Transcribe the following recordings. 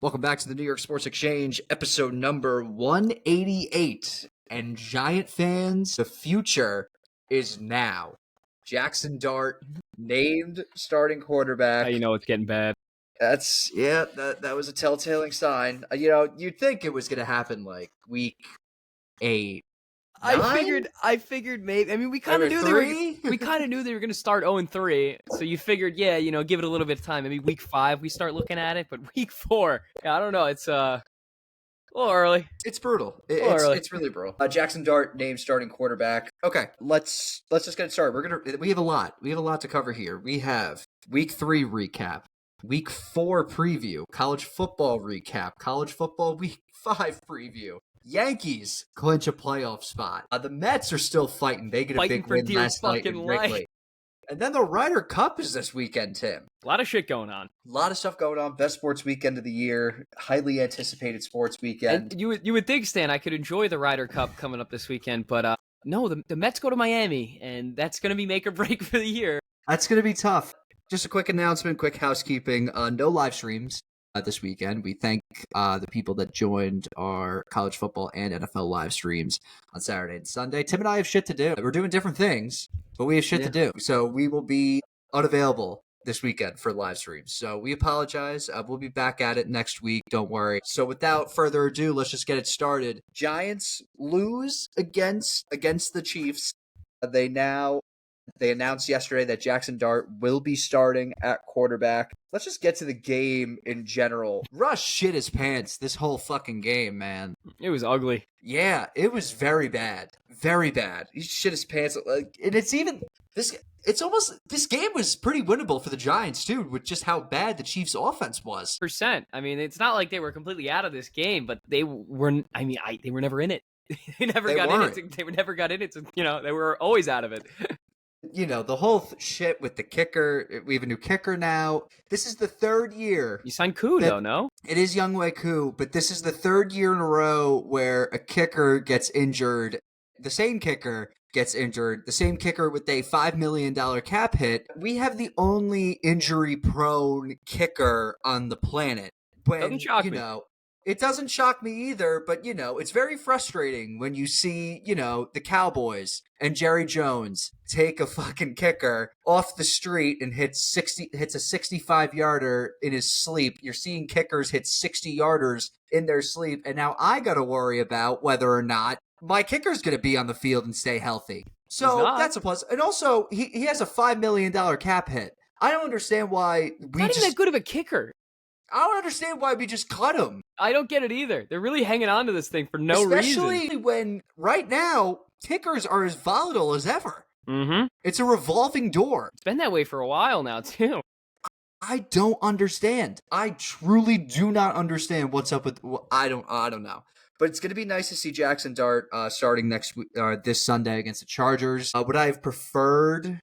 Welcome back to the New York Sports Exchange, episode number 188. And Giant fans, the future is now. Jaxson Dart named starting quarterback. How you know it's getting bad? That was a telltale sign. You'd think it was going to happen like week 8. I figured maybe. I mean, we kind of knew they were going to start 0-3. So you figured, give it a little bit of time. Maybe week 5 we start looking at it, but week 4, I don't know. It's a little early. It's brutal. It's really brutal. Jaxson Dart named starting quarterback. Okay, let's just get started. We have a lot. We have a lot to cover here. We have week 3 recap, week 4 preview, college football recap, college football week 5 preview. Yankees clinch a playoff spot. The Mets are still fighting. They get a big win last night in Wrigley. And then the Ryder Cup is this weekend, Tim. A lot of shit going on. A lot of stuff going on. Best sports weekend of the year. Highly anticipated sports weekend. And you would think, Stan, I could enjoy the Ryder Cup coming up this weekend, but no, the Mets go to Miami, and that's going to be make or break for the year. That's going to be tough. Just a quick announcement, quick housekeeping. No live streams this weekend. We thank the people that joined our college football and NFL live streams on Saturday and Sunday. Tim and I have shit to do. We're doing different things, but we have shit to do. So we will be unavailable this weekend for live streams. So we apologize. We'll be back at it next week. Don't worry. So without further ado, let's just get it started. Giants lose against the Chiefs. They announced yesterday that Jaxson Dart will be starting at quarterback. Let's just get to the game in general. Rush shit his pants this whole fucking game, man. It was ugly. Yeah, it was very bad. Very bad. He shit his pants. And this game was pretty winnable for the Giants, too, with just how bad the Chiefs' offense was. I mean, it's not like they were completely out of this game, but they were, they were never in it. They never got in it. They were always out of it. The whole shit with the kicker. We have a new kicker now. This is the third year. You signed Koo, though, no? It is Younghoe Koo, but this is the third year in a row where a kicker gets injured. The same kicker gets injured. The same kicker with a $5 million cap hit. We have the only injury-prone kicker on the planet. Doesn't shock me. It doesn't shock me either, but, it's very frustrating when you see, the Cowboys and Jerry Jones take a fucking kicker off the street and hits a 65-yarder in his sleep. You're seeing kickers hit 60-yarders in their sleep, and now I got to worry about whether or not my kicker's going to be on the field and stay healthy. So that's a plus. And also, he has a $5 million cap hit. I don't understand why not even that good of a kicker. I don't understand why we just cut him. I don't get it either. They're really hanging on to this thing for no reason. Especially when, right now, kickers are as volatile as ever. Mm-hmm. It's a revolving door. It's been that way for a while now, too. I don't understand. I truly do not understand what's up with... I don't know. But it's going to be nice to see Jaxson Dart starting this Sunday against the Chargers. Would I have preferred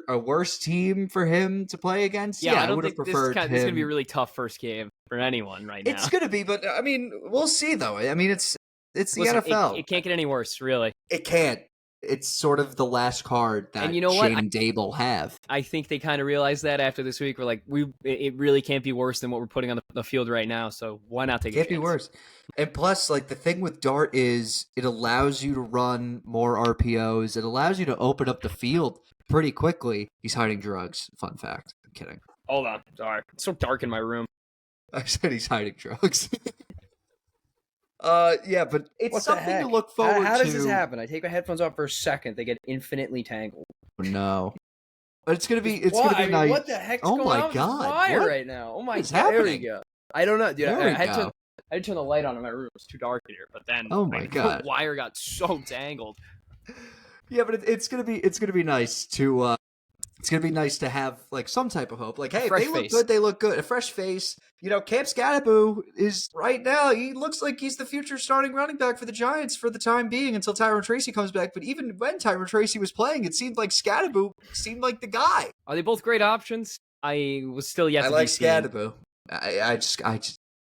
a worse team for him to play against? Yeah, I would have preferred him. This is going to be a really tough first game for anyone right now. It's going to be, but I mean, we'll see though. I mean, it's the NFL. It can't get any worse, really. It can't. It's sort of the last card that Shane and Dable have. I think they kind of realized that after this week. We're like, it really can't be worse than what we're putting on the field right now. So why not take a chance? It can't be worse. And plus, the thing with Dart is it allows you to run more RPOs. It allows you to open up the field pretty quickly. He's hiding drugs. Fun fact. I'm kidding. Hold on. Sorry. It's so dark in my room. I said he's hiding drugs. Yeah, but it's something to look forward to. How does this happen? I take my headphones off for a second. They get infinitely tangled. No. But it's gonna be nice. What the heck's going on with this wire right now? Oh my god. There we go. I don't know, dude. I had to turn the light on in my room. It's too dark in here. But then god. The wire got so tangled. Yeah, but it's gonna be nice to it's gonna be nice to have some type of hope. Hey, if they look good, they look good. A fresh face. Cam Scadaboo is right now. He looks like he's the future starting running back for the Giants for the time being until Tyrone Tracy comes back. But even when Tyrone Tracy was playing, it seemed like Scadaboo seemed like the guy. Are they both great options? I was still yet to be seen. I like Scadaboo. I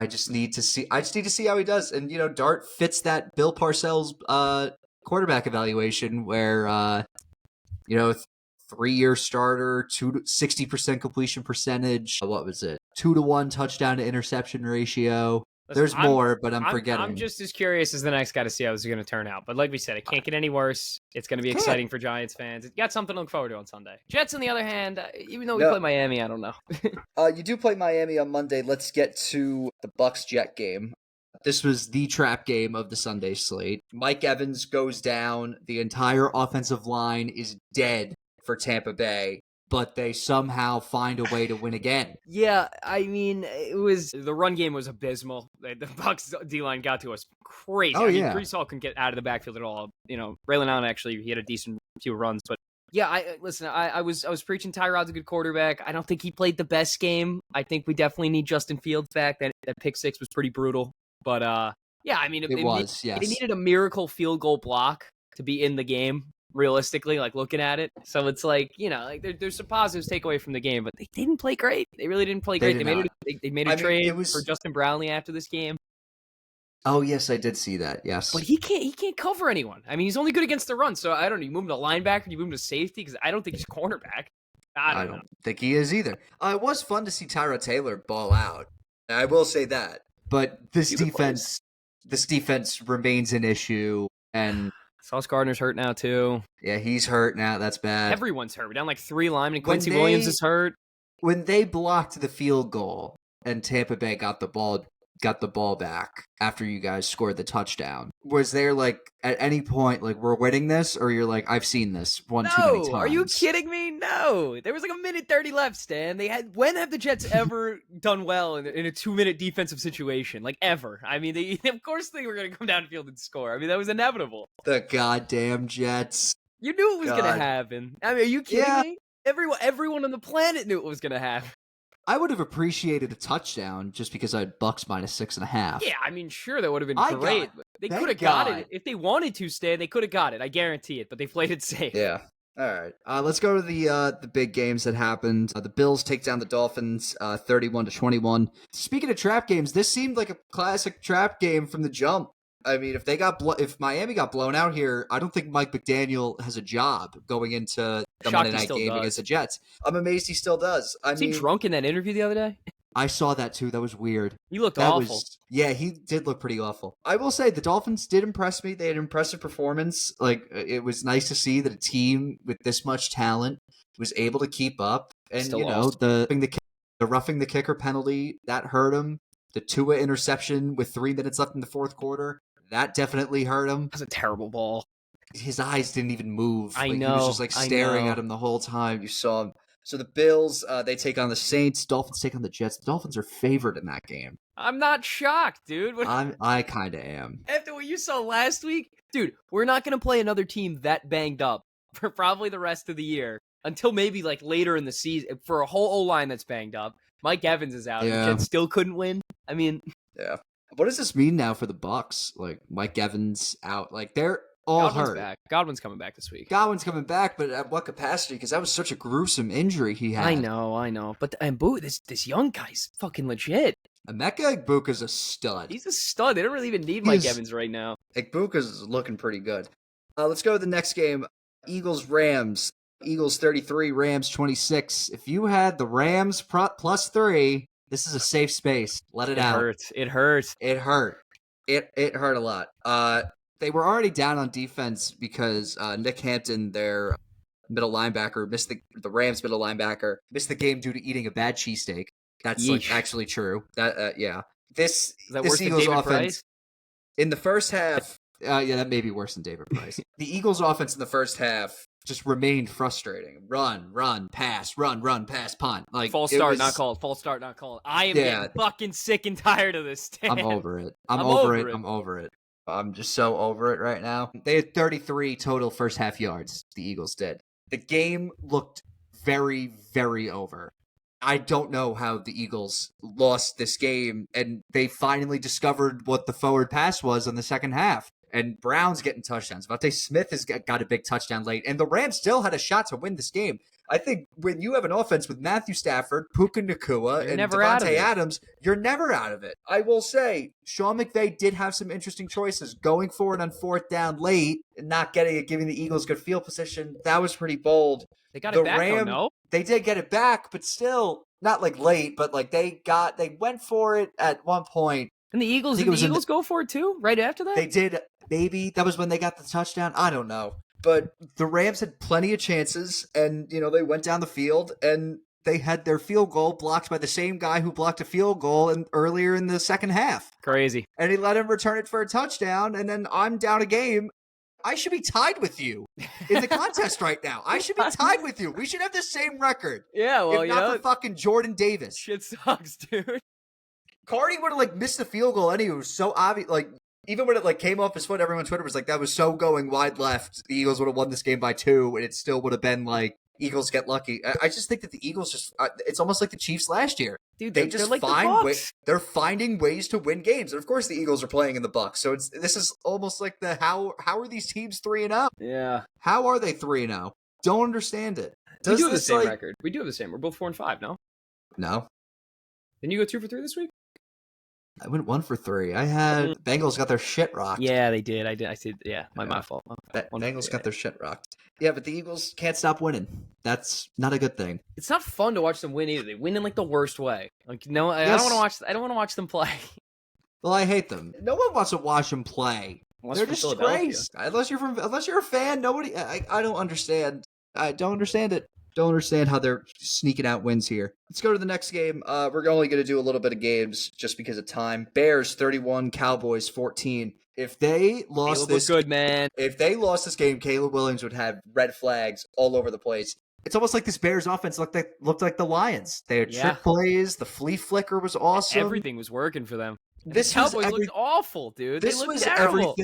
just need to see. I just need to see how he does. And Dart fits that Bill Parcells quarterback evaluation where 3-year starter, 60% completion percentage. What was it? 2-to-1 touchdown to interception ratio. Listen, There's more, but I'm forgetting. I'm just as curious as the next guy to see how this is going to turn out. But like we said, it can't get any worse. It's going to be exciting for Giants fans. It's got something to look forward to on Sunday. Jets, on the other hand, even though we play Miami, I don't know. You do play Miami on Monday. Let's get to the Bucs-Jet game. This was the trap game of the Sunday slate. Mike Evans goes down. The entire offensive line is dead for Tampa Bay, but they somehow find a way to win again. Yeah, I mean, the run game was abysmal. The Bucs D-line got to us crazy. Oh, yeah. Brees Hall couldn't get out of the backfield at all. Raylan Allen actually, he had a decent few runs, but yeah, I was preaching Tyrod's a good quarterback. I don't think he played the best game. I think we definitely need Justin Fields back. That pick six was pretty brutal. But yeah, I mean, it needed a miracle field goal block to be in the game. Realistically, like looking at it, so it's like there's some positives take away from the game, but they didn't play great. They really didn't play great. They made a trade for Justin Brownlee after this game. Oh yes, I did see that. Yes, but he can't cover anyone. I mean, he's only good against the run. So I don't know. You move him to linebacker, you move him to safety because I don't think he's cornerback. I don't think he is either. It was fun to see Tyrod Taylor ball out. I will say that, but this defense remains an issue and. Sauce Gardner's hurt now, too. Yeah, he's hurt now. That's bad. Everyone's hurt. We're down like 3 linemen. Quincy Williams is hurt. When they blocked the field goal and Tampa Bay got the ball back after you guys scored the touchdown, was there like at any point like we're winning this, or you're like I've seen this too many times? Are you kidding me? No. There was like 1:30 left, Stan. When have the Jets ever done well in a 2-minute defensive situation? Like ever? I mean, of course they were going to come downfield and score. I mean, that was inevitable. The goddamn Jets. You knew it was going to happen. I mean, are you kidding me? Everyone on the planet knew it was going to happen. I would have appreciated a touchdown just because I had Bucs -6.5. Yeah, I mean, sure, that would have been great. They could have got it. If they wanted to, Stan, they could have got it. I guarantee it, but they played it safe. Yeah. All right. Let's go to the big games that happened. The Bills take down the Dolphins 31-21. Speaking of trap games, this seemed like a classic trap game from the jump. I mean, if Miami got blown out here, I don't think Mike McDaniel has a job going into the Monday night game against the Jets. I'm amazed he still does. Was he drunk in that interview the other day? I saw that too. That was weird. He looked awful. Yeah, he did look pretty awful. I will say the Dolphins did impress me. They had an impressive performance. Like it was nice to see that a team with this much talent was able to keep up. And Still the roughing the kicker penalty that hurt him. The Tua interception with 3 minutes left in the fourth quarter. That definitely hurt him. That's a terrible ball. His eyes didn't even move. I know. He was just staring at him the whole time. You saw him. So the Bills, they take on the Saints. Dolphins take on the Jets. The Dolphins are favored in that game. I'm not shocked, dude. I kind of am. After what you saw last week, dude, we're not going to play another team that banged up for probably the rest of the year until maybe like later in the season for a whole O-line that's banged up. Mike Evans is out. Yeah. The Jets still couldn't win. I mean, yeah. What does this mean now for the Bucs? Like Mike Evans out. Like they're all hurt. Godwin's coming back this week. Godwin's coming back, but at what capacity? Because that was such a gruesome injury he had. I know. But this young guy's fucking legit. Emeka Egbuka's a stud. He's a stud. They don't really even need Mike Evans right now. Egbuka's looking pretty good. Let's go to the next game. Eagles-Rams. Eagles 33, Rams 26. If you had the Rams +3, this is a safe space. Let it out. It hurts. It hurt. It hurt a lot. They were already down on defense because Nick Hampton, their middle linebacker, missed the Rams middle linebacker, missed the game due to eating a bad cheesesteak. That's like actually true. Yeah. This Eagles offense Price? In the first half, that may be worse than David Price. The Eagles offense in the first half just remained frustrating. Run, pass, punt. Like false start, not called. False start, not called. I am getting fucking sick and tired of this. I'm over it. I'm over it. I'm just so over it right now. They had 33 total first half yards, the Eagles did. The game looked very, very over. I don't know how the Eagles lost this game, and they finally discovered what the forward pass was in the second half. And Brown's getting touchdowns. Devontae Smith has got a big touchdown late, and the Rams still had a shot to win this game. I think when you have an offense with Matthew Stafford, Puka Nacua, You're and never out of Devontae it. Adams, you're never out of it. I will say, Sean McVay did have some interesting choices. Going for it on fourth down late and not getting it, giving the Eagles good field position, that was pretty bold. They got it back, though, no? They did get it back, but still, not like late, but like they went for it at one point. And the Eagles, did the Eagles go for it too, right after that? They did, maybe. That was when they got the touchdown. I don't know. But the Rams had plenty of chances, and, they went down the field, and they had their field goal blocked by the same guy who blocked a field goal earlier in the second half. Crazy. And he let him return it for a touchdown, and then I'm down a game. I should be tied with you in the contest right now. I should be tied with you. We should have the same record. Yeah, well, if not for fucking Jordan Davis. Shit sucks, dude. Cardi would have missed the field goal anyway. It was so obvious. Even when it came off his foot, everyone on Twitter was like, that was so going wide left. The Eagles would have won this game by 2, and it still would have been Eagles get lucky. I just think that the Eagles it's almost like the Chiefs last year. Dude, they just like find ways. They're finding ways to win games. And of course the Eagles are playing in the Bucs. So this is almost like how are these teams 3-0? Yeah. How are they 3-0? Don't understand it. We do have the same record. We do have the same. We're both 4-5, no? No. Didn't you go 2 for 3 this week? I went 1 for 3. I had Bengals got their shit rocked. Yeah, they did. I said, yeah, my fault. Bengals got their shit rocked. Yeah, but the Eagles can't stop winning. That's not a good thing. It's not fun to watch them win either. They win in the worst way. I don't want to watch them play. Well, I hate them. No one wants to watch them play. They're disgraced. Unless you're a fan, nobody. I don't understand. I don't understand it. Don't understand how they're sneaking out wins here. Let's go to the next game. We're only going to do a little bit of games just because of time. Bears 31, Cowboys 14. If they lost this, good man. If they lost this game, Caleb Williams would have red flags all over the place. It's almost like this Bears offense looked like the Lions. They had trick plays. The flea flicker was awesome. Everything was working for them. This Cowboys looked awful, dude. They looked terrible.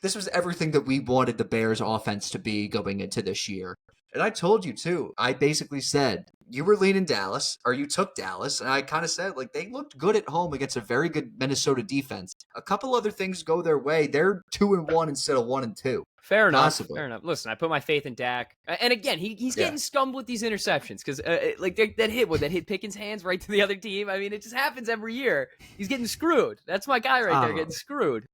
This was everything that we wanted the Bears offense to be going into this year. And I told you, too. I basically said, you were leaning Dallas, or you took Dallas, and I kind of said, they looked good at home against a very good Minnesota defense. A couple other things go their way. They're 2-1 instead of 1-2. Fair enough. Fair enough. Listen, I put my faith in Dak. And again, he's getting scummed with these interceptions, because that hit Pickens' hands right to the other team. I mean, it just happens every year. He's getting screwed. That's my guy right there, getting screwed.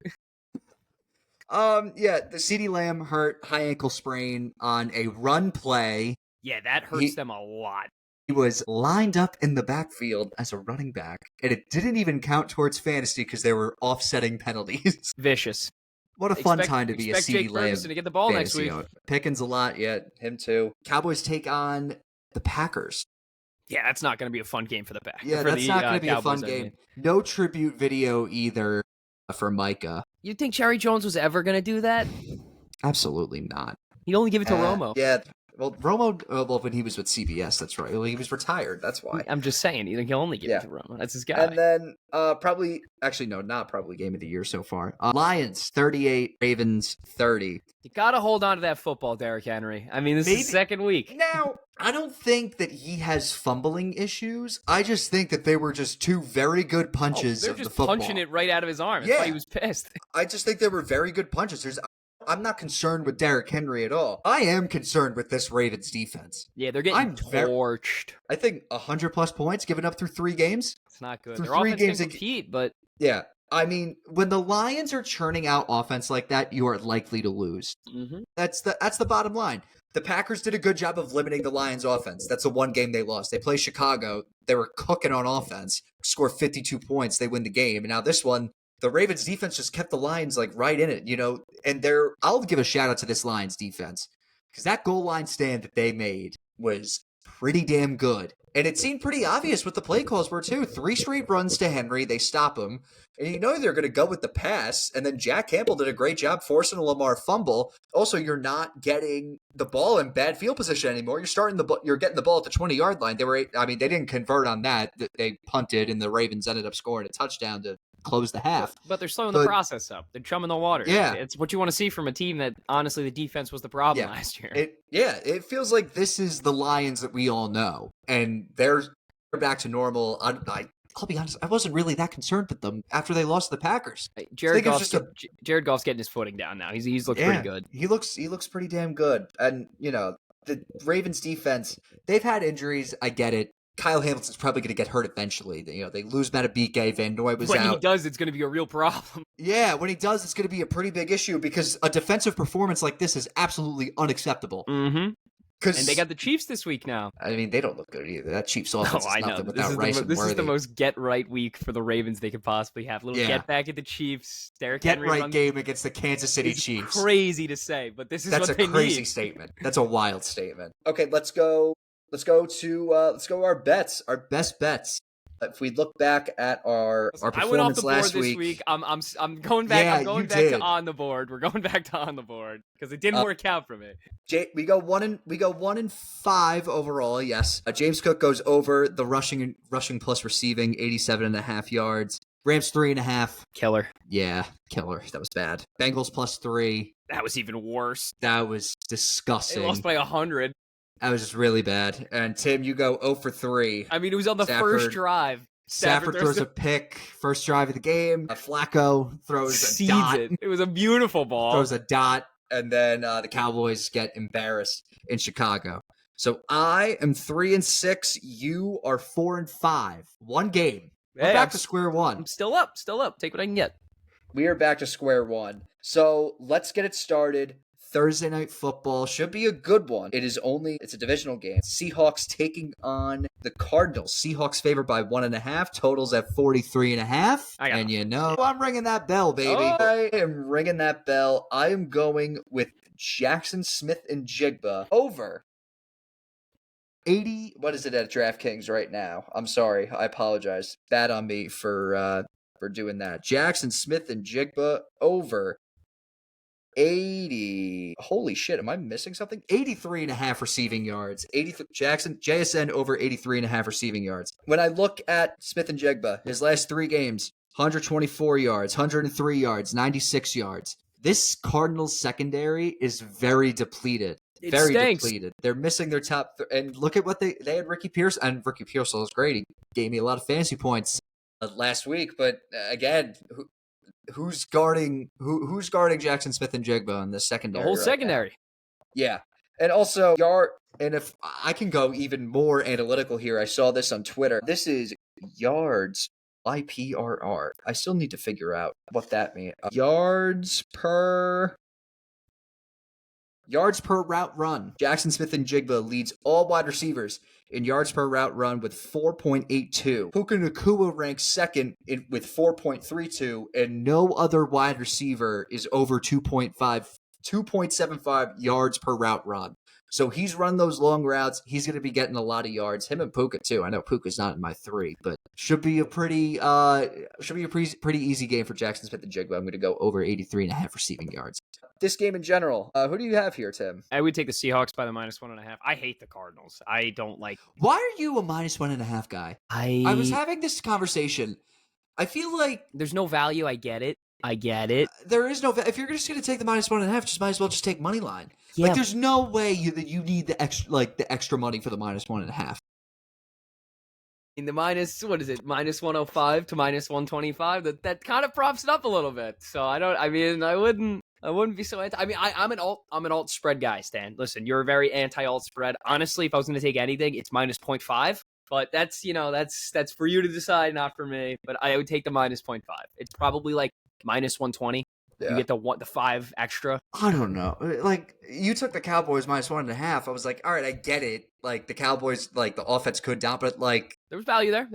The CeeDee Lamb hurt high ankle sprain on a run play. Yeah, that hurts them a lot. He was lined up in the backfield as a running back, and it didn't even count towards fantasy because there were offsetting penalties. Vicious. What a fun time to be a CeeDee Lamb. To get the ball next week. Pickens a lot, him too. Cowboys take on the Packers. Yeah, that's not going to be a fun game for the Packers. Yeah, that's not going to be a fun game. No tribute video either for Micah. You think Jerry Jones was ever going to do that? Absolutely not. He'd only give it to Romo. Yeah, well, Romo, when he was with CBS, that's right. Well, he was retired, that's why. I'm just saying, he'll only give it to Romo. That's his guy. And then, not probably game of the year so far. Lions, 38, Ravens, 30. You got to hold on to that football, Derrick Henry. I mean, this is the second week. Now, I don't think that he has fumbling issues. I just think that they were just 2 very good punches of the football. They're just punching it right out of his arm. That's why he was pissed. I just think they were very good punches. I'm not concerned with Derrick Henry at all. I am concerned with this Ravens defense. Yeah, they're getting torched. I think 100-plus points given up through 3 games. It's not good. Their offense can compete, but... Yeah. I mean, when the Lions are churning out offense like that, you are likely to lose. Mm-hmm. That's the bottom line. The Packers did a good job of limiting the Lions' offense. That's the one game they lost. They play Chicago. They were cooking on offense. Score 52 points. They win the game. And now this one, the Ravens defense just kept the Lions right in it, and I'll give a shout out to this Lions defense because that goal line stand that they made was pretty damn good. And it seemed pretty obvious what the play calls were too. 3 straight runs to Henry. They stop him. And they're going to go with the pass. And then Jack Campbell did a great job forcing a Lamar fumble. Also, you're not getting the ball in bad field position anymore. You're getting the ball at the 20-yard line. They didn't convert on that. They punted and the Ravens ended up scoring a touchdown to close the half. But they're slowing the process up. They're chumming the water. Yeah. It's what you want to see from a team that, honestly, the defense was the problem last year. It feels like this is the Lions that we all know. And they're back to normal. I'll be honest, I wasn't really that concerned with them after they lost to the Packers. Jared Goff's getting his footing down now. He's looked pretty good. He looks pretty damn good. And, the Ravens defense, they've had injuries. I get it. Kyle Hamilton's probably going to get hurt eventually. They lose Matabike. Van Noy was when out. When he does, it's going to be a real problem. Yeah, when he does, it's going to be a pretty big issue because a defensive performance like this is absolutely unacceptable. Mm-hmm. And they got the Chiefs this week now. I mean, they don't look good either. That Chiefs offense is nothing without Rice and Worthy. This is the most get-right week for the Ravens they could possibly have. A little get-back at the Chiefs. Derrick Henry get-right game against the Kansas City Chiefs. Crazy to say, but this is what they need. That's a crazy statement. That's a wild statement. Okay, let's go to our bets, our best bets. If we look back at our performance I went off the board this week. I'm going back. Yeah, I'm going back to on the board. We're going back to on the board because it didn't work out for me. We go 1-5 overall. Yes, James Cook goes over the rushing plus receiving, 87.5 yards. Rams 3.5. Killer. Yeah, killer. That was bad. Bengals +3. That was even worse. That was disgusting. They lost by 100. That was just really bad. And Tim, you go 0 for 3. I mean, it was on the first drive. Stafford throws a pick, first drive of the game. Flacco throws a dot. It was a beautiful ball. Throws a dot, and then the Cowboys get embarrassed in Chicago. So I am 3-6. You are 4-5. One game. We're back to square one. I'm still up. Take what I can get. We are back to square one. So let's get it started. Thursday night football should be a good one. It's a divisional game. Seahawks taking on the Cardinals. Seahawks favored by 1.5. Totals at 43.5. And I'm ringing that bell, baby. Oh. I am ringing that bell. I am going with Jaxson Smith-Njigba over 80. What is it at DraftKings right now? I'm sorry. I apologize. Bad on me for doing that. Jaxson Smith-Njigba over 80. Holy shit, am I missing something? 83.5 receiving yards. JSN over 83.5 receiving yards. When I look at Smith-Njigba, his last 3 games, 124 yards, 103 yards, 96 yards. This Cardinals secondary is very depleted. Very depleted. They're missing their top and look at what they had Ricky Pierce, and Ricky Pierce was great. He gave me a lot of fantasy points last week, but again, Who's guarding Jaxson Smith-Njigba in the secondary? The whole secondary. Yeah. And also, and if I can go even more analytical here, I saw this on Twitter. This is yards YPRR. I still need to figure out what that means. Yards per route run. Jaxson Smith-Njigba leads all wide receivers in yards per route run with 4.82. Puka Nacua ranks second with 4.32, and no other wide receiver is over 2.75 yards per route run. So he's run those long routes. He's going to be getting a lot of yards. Him and Puka too. I know Puka's not in my 3, but should be a pretty easy game for Jaxson Smith-Njigba. I'm going to go over 83.5 receiving yards. This game in general, who do you have here, Tim? I would take the Seahawks by the -1.5. I hate the Cardinals. I don't like. Why are you a -1.5 guy? I was having this conversation. I feel like there's no value. I get it. There is no. If you're just going to take the -1.5, just might as well just take money line. Yeah. Like, there's no way that you need the extra money for the -1.5. In the -105 to -125. That kind of props it up a little bit. So I wouldn't be so anti. I mean, I'm an alt spread guy, Stan. Listen, you're a very anti-alt spread. Honestly, if I was going to take anything, it's -0.5. But that's for you to decide, not for me. But I would take the -0.5. It's probably like -120. Yeah. You get the 5 extra. I don't know. Like, you took the Cowboys -1.5. I was like, all right, I get it. Like, the Cowboys, like, the offense could down, but like, there was value there.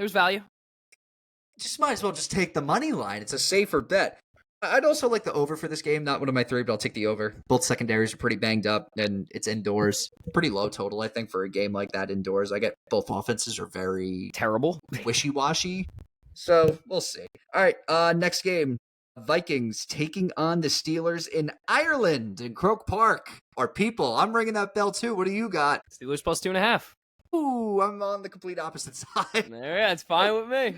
Just might as well just take the money line. It's a safer bet. I'd also like the over for this game. Not one of my 3, but I'll take the over. Both secondaries are pretty banged up, and it's indoors. Pretty low total, I think, for a game like that indoors. I get both offenses are very terrible, wishy-washy. So we'll see. All right, next game. Vikings taking on the Steelers in Ireland in Croke Park. Our people, I'm ringing that bell too. What do you got? Steelers +2.5. Ooh, I'm on the complete opposite side. Yeah, it's fine with me.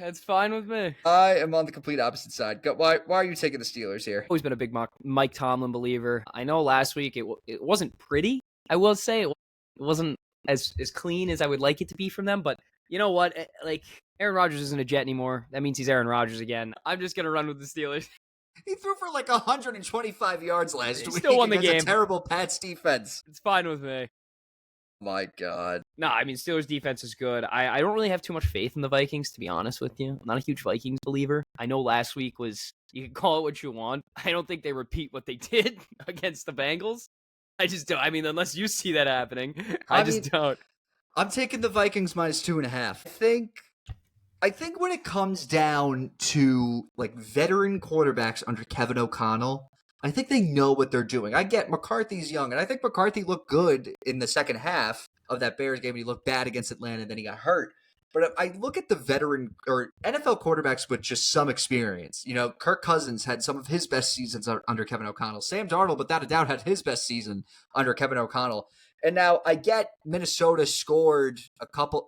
I am on the complete opposite side. Why are you taking the Steelers here? Always been a big Mike Tomlin believer. I know last week it wasn't pretty. I will say it wasn't as clean as I would like it to be from them. But you know what? Like, Aaron Rodgers isn't a Jet anymore. That means he's Aaron Rodgers again. I'm just gonna run with the Steelers. He threw for like 125 yards last week. Still won the game. A terrible Pats defense. It's fine with me. My God. No, I mean, Steelers defense is good. I don't really have too much faith in the Vikings, to be honest with you. I'm not a huge Vikings believer. I know last week was, you can call it what you want. I don't think they repeat what they did against the Bengals. I just don't. I mean, unless you see that happening, I just don't. I'm taking the Vikings minus 2.5. I think when it comes down to like veteran quarterbacks under Kevin O'Connell, I think they know what they're doing. I get McCarthy's young, and I think McCarthy looked good in the second half of that Bears game. He looked bad against Atlanta, and then he got hurt. But I look at the veteran or NFL quarterbacks with just some experience. You know, Kirk Cousins had some of his best seasons under Kevin O'Connell. Sam Darnold, without a doubt, had his best season under Kevin O'Connell. And now I get Minnesota scored a couple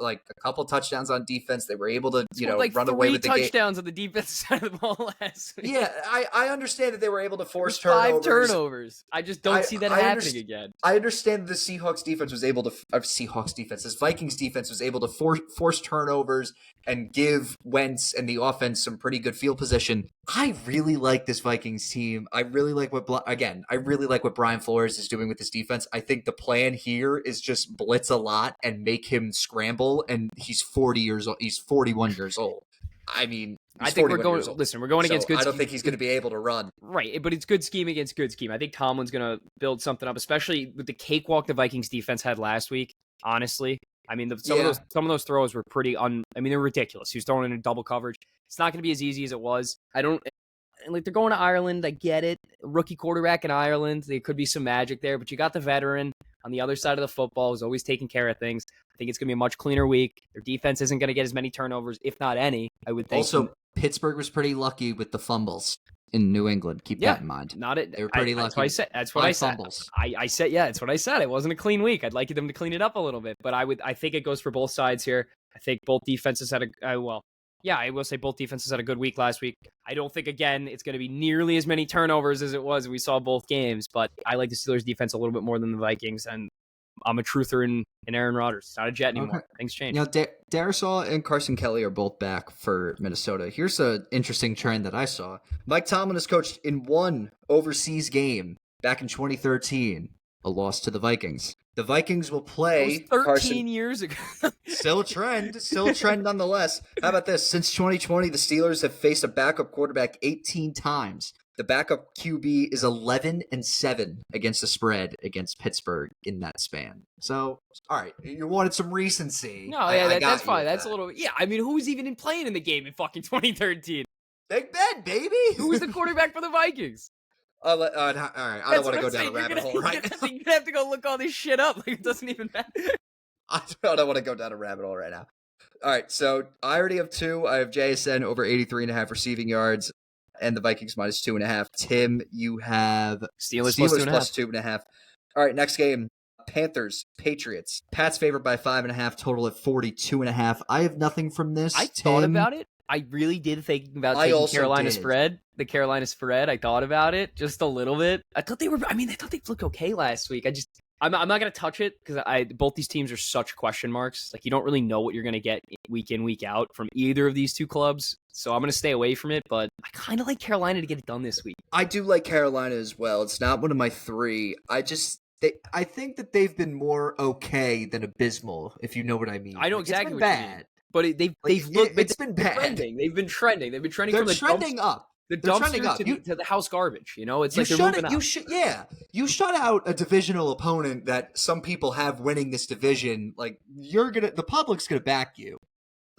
touchdowns on defense. They were able to, run away with the game. 3 touchdowns on the defensive side of the ball last week. Yeah, I understand that they were able to force turnovers. 5 turnovers. I just don't see that happening again. I understand the Seahawks defense was able to this Vikings defense was able to force turnovers and give Wentz and the offense some pretty good field position. I really like this Vikings team. I really like what Brian Flores is doing with this defense. I think the plan here is just blitz a lot and make him scramble, and he's 40 years old. He's 41 years old. I mean, I think we're going against good scheme. I don't think he's going to be able to run. Right, but it's good scheme against good scheme. I think Tomlin's going to build something up, especially with the cakewalk the Vikings defense had last week, honestly. I mean, some of those throws were pretty they're ridiculous. He was throwing in double coverage. It's not going to be as easy as it was. They're going to Ireland. I get it. Rookie quarterback in Ireland. There could be some magic there, but you got the veteran on the other side of the football who's always taking care of things. I think it's going to be a much cleaner week. Their defense isn't going to get as many turnovers, if not any, I would think. Also, Pittsburgh was pretty lucky with the fumbles in New England. Keep that in mind. They were pretty lucky. That's what I said. I said, that's what I said. It wasn't a clean week. I'd like them to clean it up a little bit, but I think it goes for both sides here. I think both defenses had I will say both defenses had a good week last week. I don't think, again, it's going to be nearly as many turnovers as it was. We saw both games, but I like the Steelers defense a little bit more than the Vikings, and I'm a truther in Aaron Rodgers. It's not a Jet anymore. Okay. Things change. Darisaw and Carson Kelly are both back for Minnesota. Here's an interesting trend that I saw. Mike Tomlin has coached in one overseas game back in 2013, a loss to the Vikings. The Vikings will play 13 years ago. Still a trend nonetheless. How about this? Since 2020, the Steelers have faced a backup quarterback 18 times. The backup QB is 11-7 against the spread against Pittsburgh in that span. So, all right, you wanted some recency. No, that's fine. That's a little. Yeah, I mean, who was even playing in the game in fucking 2013? Big Ben, baby. Who was the quarterback for the Vikings? All right, I don't want to go down a rabbit hole right now. You're gonna have to go look all this shit up. Like, it doesn't even matter. I don't want to go down a rabbit hole right now. All right, so I already have 2. I have JSN over 83.5 receiving yards, and the Vikings minus 2.5. Tim, you have Steelers plus 2.5. All right, next game. Panthers, Patriots. Pats favored by 5.5, total at 42.5. I have nothing from this. I thought about it. I really did think about taking Carolina spread. The Carolina spread. I thought about it just a little bit. I thought they looked okay last week. I'm not going to touch it because both these teams are such question marks. Like, you don't really know what you're going to get week in, week out from either of these two clubs. So I'm going to stay away from it, but I kind of like Carolina to get it done this week. I do like Carolina as well. It's not one of my 3. I think that they've been more okay than abysmal, if you know what I mean. I know exactly what you mean. But it's been bad. They've been trending. They've been trending. They're trending up. The dumpster to the house garbage. You know, it's like they're moving up. You shut out a divisional opponent that some people have winning this division. Like, the public's gonna back you.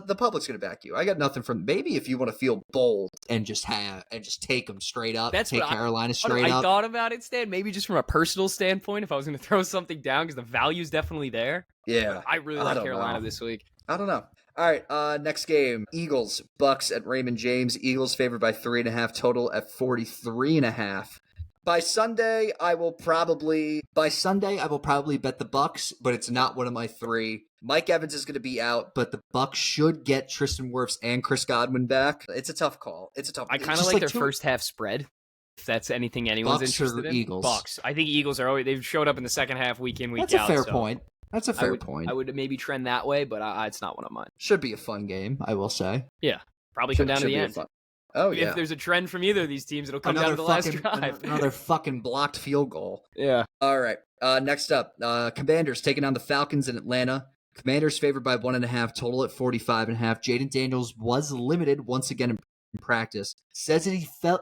The public's gonna back you. I got nothing from. Maybe if you want to feel bold and just take them straight up. Take Carolina straight up. I thought about it, Stan. Maybe just from a personal standpoint, if I was gonna throw something down, because the value's definitely there. Yeah, I really like Carolina this week. I don't know. All right, next game. Eagles, Bucs at Raymond James. Eagles favored by 3.5, total at 43.5. By Sunday, I will probably bet the Bucs, but it's not one of my 3. Mike Evans is going to be out, but the Bucs should get Tristan Wirfs and Chris Godwin back. It's a tough call. I kind of like their first half spread. If that's anything anyone's Bucs interested in. Eagles. Bucs. I think Eagles they've showed up in the second half week in, week out. That's a fair point. That's a fair point. I would maybe trend that way, but it's not one of mine. Should be a fun game, I will say. Yeah, probably come down to the end. Oh, If there's a trend from either of these teams, it'll come down to the last drive. Another fucking blocked field goal. Yeah. All right. Next up, Commanders taking on the Falcons in Atlanta. Commanders favored by 1.5, total at 45.5. Jaden Daniels was limited once again in practice. Says that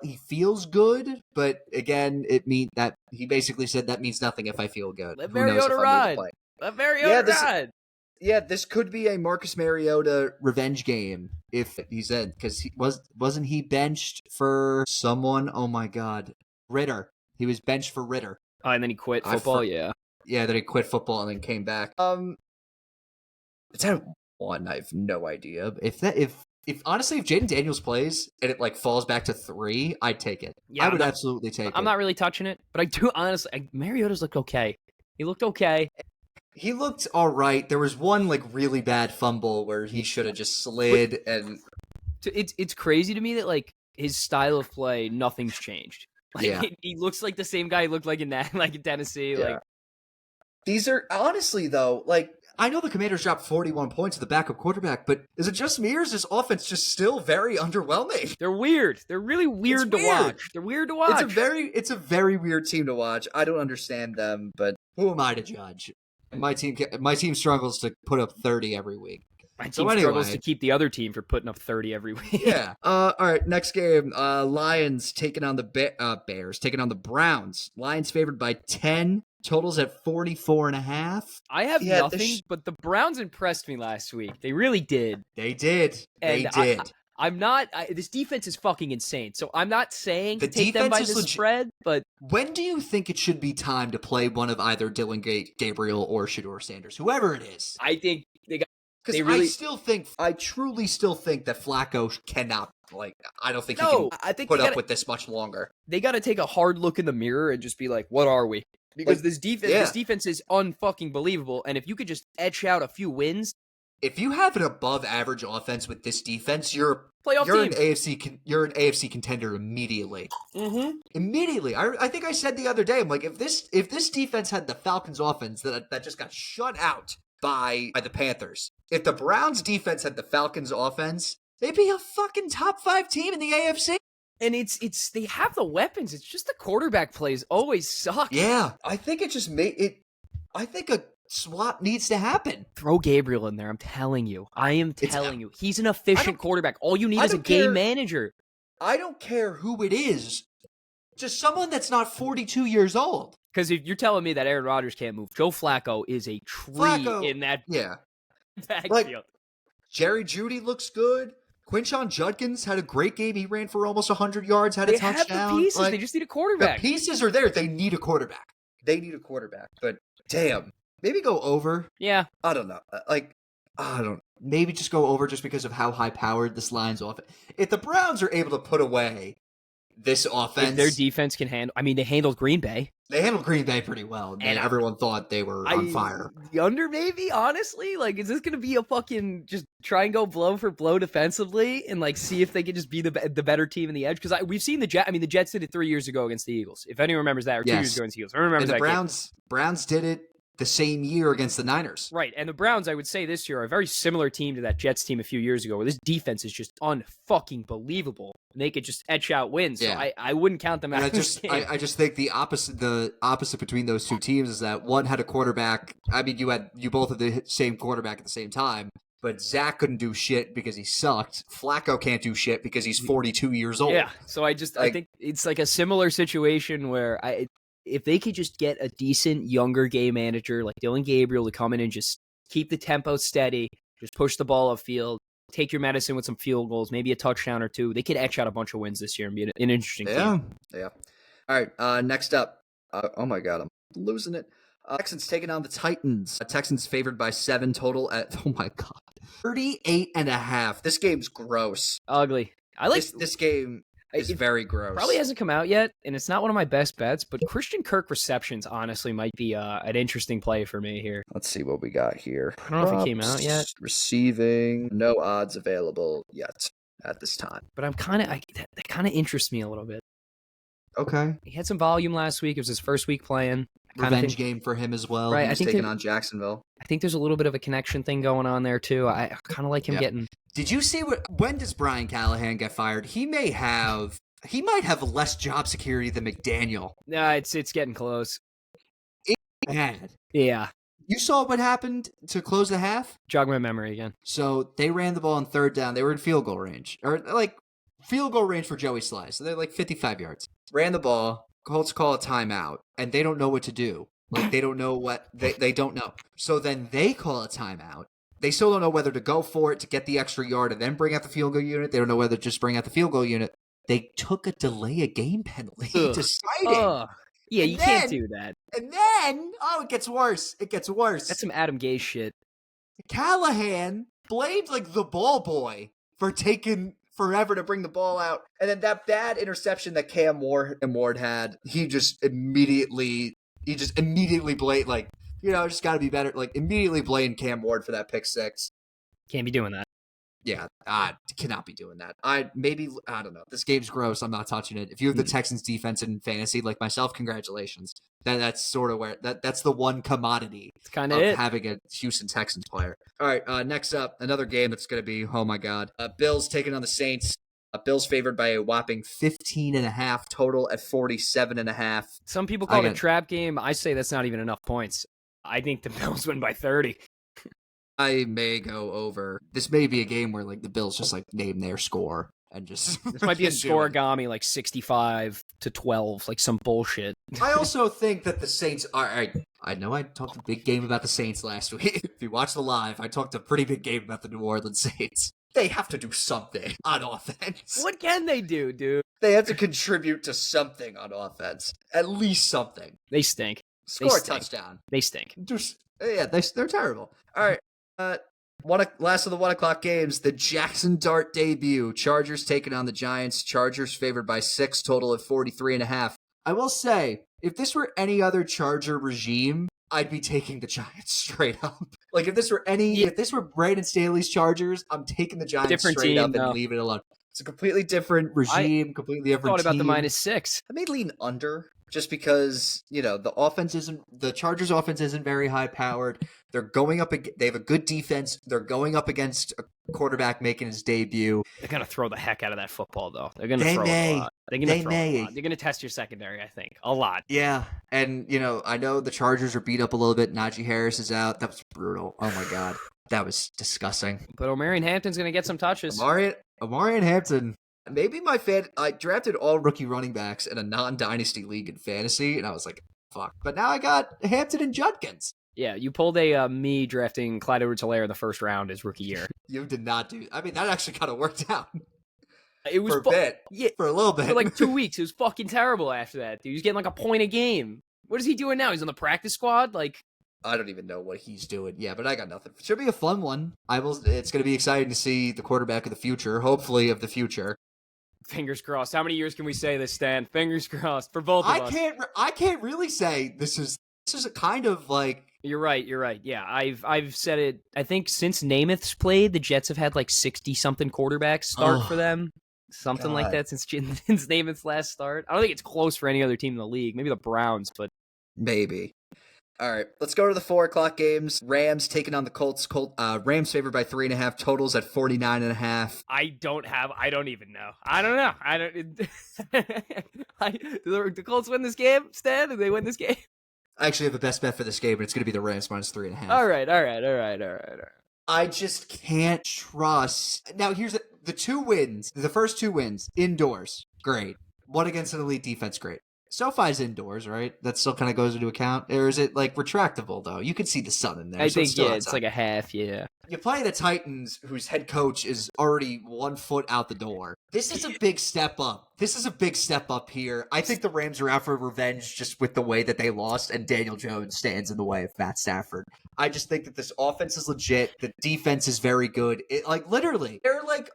he feels good, but again, he basically said that means nothing if I feel good. Let Mariota ride. Let Mariota ride. Yeah, this could be a Marcus Mariota revenge game if he's in, because wasn't he benched for someone? Oh my God, Ritter. He was benched for Ritter. Oh, and then he quit football. Yeah, then he quit football and then came back. It's at 1. I have no idea. If honestly, if Jaden Daniels plays and it like falls back to 3, I'd take it. Yeah, I would absolutely take it. I'm not really touching it, but I do honestly. Mariota's looked okay. He looked okay. He looked all right. There was one like really bad fumble where he should have just slid, and it's crazy to me that like his style of play, nothing's changed. Like, yeah, he looks like the same guy he looked like in Tennessee. Yeah. Like these are honestly though, like I know the Commanders dropped 41 points to the backup quarterback, but is it just me or is this offense just still very underwhelming? They're weird. They're really weird to watch. They're weird to watch. It's a very weird team to watch. I don't understand them, but who am I to judge? My team struggles to put up 30 every week. My team struggles to keep the other team from putting up 30 every week. Yeah. All right. Next game. Lions taking on the Bears, taking on the Browns. Lions favored by 10. Totals at 44.5. I have nothing, but the Browns impressed me last week. They really did. They did. I'm not. This defense is fucking insane. So I'm not saying to take them by the spread, but when do you think it should be time to play one of either Dylan Gabriel or Shedeur Sanders, whoever it is? I think they got. Because I truly still think that Flacco cannot. Like, I don't think he can put up with this much longer. They got to take a hard look in the mirror and just be like, "What are we?" Because this defense is unfucking believable. And if you could just etch out a few wins. If you have an above-average offense with this defense, you're an AFC contender immediately. Mm-hmm. Immediately. I think I said the other day, I'm like, if this defense had the Falcons' offense that just got shut out by the Panthers, if the Browns' defense had the Falcons' offense, they'd be a fucking top 5 team in the AFC. And it's they have the weapons. It's just the quarterback plays always suck. Yeah, I think it just made it. I think a swap needs to happen. Throw Gabriel in there. I'm telling you. I am telling you. He's an efficient quarterback. All you need is a game manager. I don't care who it is. Just someone that's not 42 years old. Because if you're telling me that Aaron Rodgers can't move, Joe Flacco is a tree in that backfield. Like, Jerry Jeudy looks good. Quinshon Judkins had a great game. He ran for almost 100 yards, had a touchdown. They have the pieces. They just need a quarterback. The pieces are there. They need a quarterback. But damn. Maybe go over. Yeah. I don't know. Maybe just go over just because of how high-powered this line's offense. If the Browns are able to put away this offense... If their defense can handle... I mean, they handled Green Bay. They handled Green Bay pretty well, and everyone thought they were on fire. The under, maybe, honestly? Like, is this going to be a fucking... Just try and go blow for blow defensively and, like, see if they can just be the better team in the edge? Because we've seen the Jets... I mean, the Jets did it 3 years ago against the Eagles. If anyone remembers that, or 2 years ago against the Eagles. I remember that. The Browns did it the same year against the Niners. Right, and the Browns, I would say this year, are a very similar team to that Jets team a few years ago, where this defense is just unfucking believable. And they could just etch out wins. So I wouldn't count them out. I just think the opposite between those two teams is that one had a quarterback. I mean, you both had the same quarterback at the same time, but Zach couldn't do shit because he sucked. Flacco can't do shit because he's 42 years old. Yeah, so I think it's like a similar situation where if they could just get a decent younger game manager like Dylan Gabriel to come in and just keep the tempo steady, just push the ball upfield, take your medicine with some field goals, maybe a touchdown or two, they could etch out a bunch of wins this year and be an interesting team. Yeah. All right, next up. Oh my God, I'm losing it. Texans taking on the Titans. Texans favored by 7 total at, oh my God, 38.5. This game's gross. Ugly. I like this game. It's very gross. Probably hasn't come out yet, and it's not one of my best bets, but Christian Kirk receptions honestly might be an interesting play for me here. Let's see what we got here. I don't know if it came out yet. Receiving, no odds available yet at this time. But that kind of interests me a little bit. Okay. He had some volume last week. It was his first week playing. Revenge game for him as well. Right, He was taking on Jacksonville. I think there's a little bit of a connection thing going on there too. I kind of like him getting. Did you see when does Brian Callahan get fired? He might have less job security than McDaniel. No, it's getting close. Bad. Yeah. You saw what happened to close the half? Jog my memory again. So they ran the ball on third down. They were in field goal range. Or like field goal range for Joey Slice. So they're like 55 yards. Ran the ball. Colts call a timeout. And they don't know what to do. Like they don't know what they don't know. So then they call a timeout. They still don't know whether to go for it to get the extra yard and then bring out the field goal unit. They don't know whether to just bring out the field goal unit. They took a delay a game penalty deciding. Yeah, you can't do that. And then, it gets worse. It gets worse. That's some Adam Gase shit. Callahan blamed like the ball boy for taking forever to bring the ball out. And then that bad interception that Cam Ward had, he just immediately blamed, like, just got to be better. Like, immediately blamed Cam Ward for that pick six. Can't be doing that. Yeah, I cannot be doing that. I don't know. This game's gross. I'm not touching it. If you have the Texans defense in fantasy like myself, congratulations. That's sort of where that's the one commodity. It's kind of it. Having a Houston Texans player. All right, next up, another game that's going to be, oh my God. Bills taking on the Saints. Bills favored by a whopping 15.5, total at 47.5. Some people call it a trap game. I say that's not even enough points. I think the Bills win by 30. I may go over. This may be a game where like the Bills just like name their score and just. This might be a scoregami like 65-12, like some bullshit. I also think that the Saints are. I know I talked a big game about the Saints last week. If you watch the live, I talked a pretty big game about the New Orleans Saints. They have to do something on offense. What can they do, dude? They have to contribute to something on offense. At least something. They stink. Score a touchdown. They stink. Yeah, they're terrible. All right. Last of the 1 o'clock games, the Jaxson Dart debut. Chargers taking on the Giants. Chargers favored by 6, total of 43.5. I will say, if this were any other Charger regime, I'd be taking the Giants straight up. Like if this were Brandon Staley's Chargers, I'm taking the Giants straight up and leave it alone. It's a completely different regime, completely different team. Thought about the -6. I may lean under just because, the Chargers offense isn't very high powered. They're going up, they have a good defense. They're going up against a quarterback making his debut. They're going to throw the heck out of that football, though. They're going to throw a lot. They're going to throw a lot. They're going to test your secondary, I think. A lot. Yeah. And, I know the Chargers are beat up a little bit. Najee Harris is out. That was brutal. Oh, my God. That was disgusting. But Omarion Hampton's going to get some touches. Omarion Hampton. Maybe I drafted all rookie running backs in a non-dynasty league in fantasy, and I was like, fuck. But now I got Hampton and Judkins. Yeah, you pulled me drafting Clyde Edwards-Helaire in the first round his rookie year. You did not do. I mean, that actually kind of worked out. It was for a bit. Yeah, for a little bit. For like 2 weeks. It was fucking terrible after that. Dude, he was getting like a point a game. What is he doing now? He's on the practice squad? Like, I don't even know what he's doing. Yeah, but I got nothing. Should be a fun one. It's going to be exciting to see the quarterback of the future, hopefully of the future. Fingers crossed. How many years can we say this, Stan? Fingers crossed for both of us. I can't really say this is a kind of like. You're right. Yeah, I've said it. I think since Namath's played, the Jets have had like 60-something quarterbacks start for them. Something like that since Namath's last start. I don't think it's close for any other team in the league. Maybe the Browns, but maybe. All right, let's go to the 4 o'clock games. Rams taking on the Colts. Rams favored by 3.5, totals at 49.5. I don't even know. I don't know. The Colts win this game, Stan? Do they win this game? I actually have the best bet for this game, but it's going to be the Rams minus 3.5. All right. I just can't trust. Now, here's the 2 wins. The first 2 wins, indoors, great. One against an elite defense, great. SoFi's indoors, right? That still kind of goes into account? Or is it, like, retractable, though? You can see the sun in there. I think, it's like a half, yeah. You play the Titans, whose head coach is already 1 foot out the door. This is a big step up. Here. I think the Rams are out for revenge just with the way that they lost, and Daniel Jones stands in the way of Matt Stafford. I just think that this offense is legit. The defense is very good. Literally,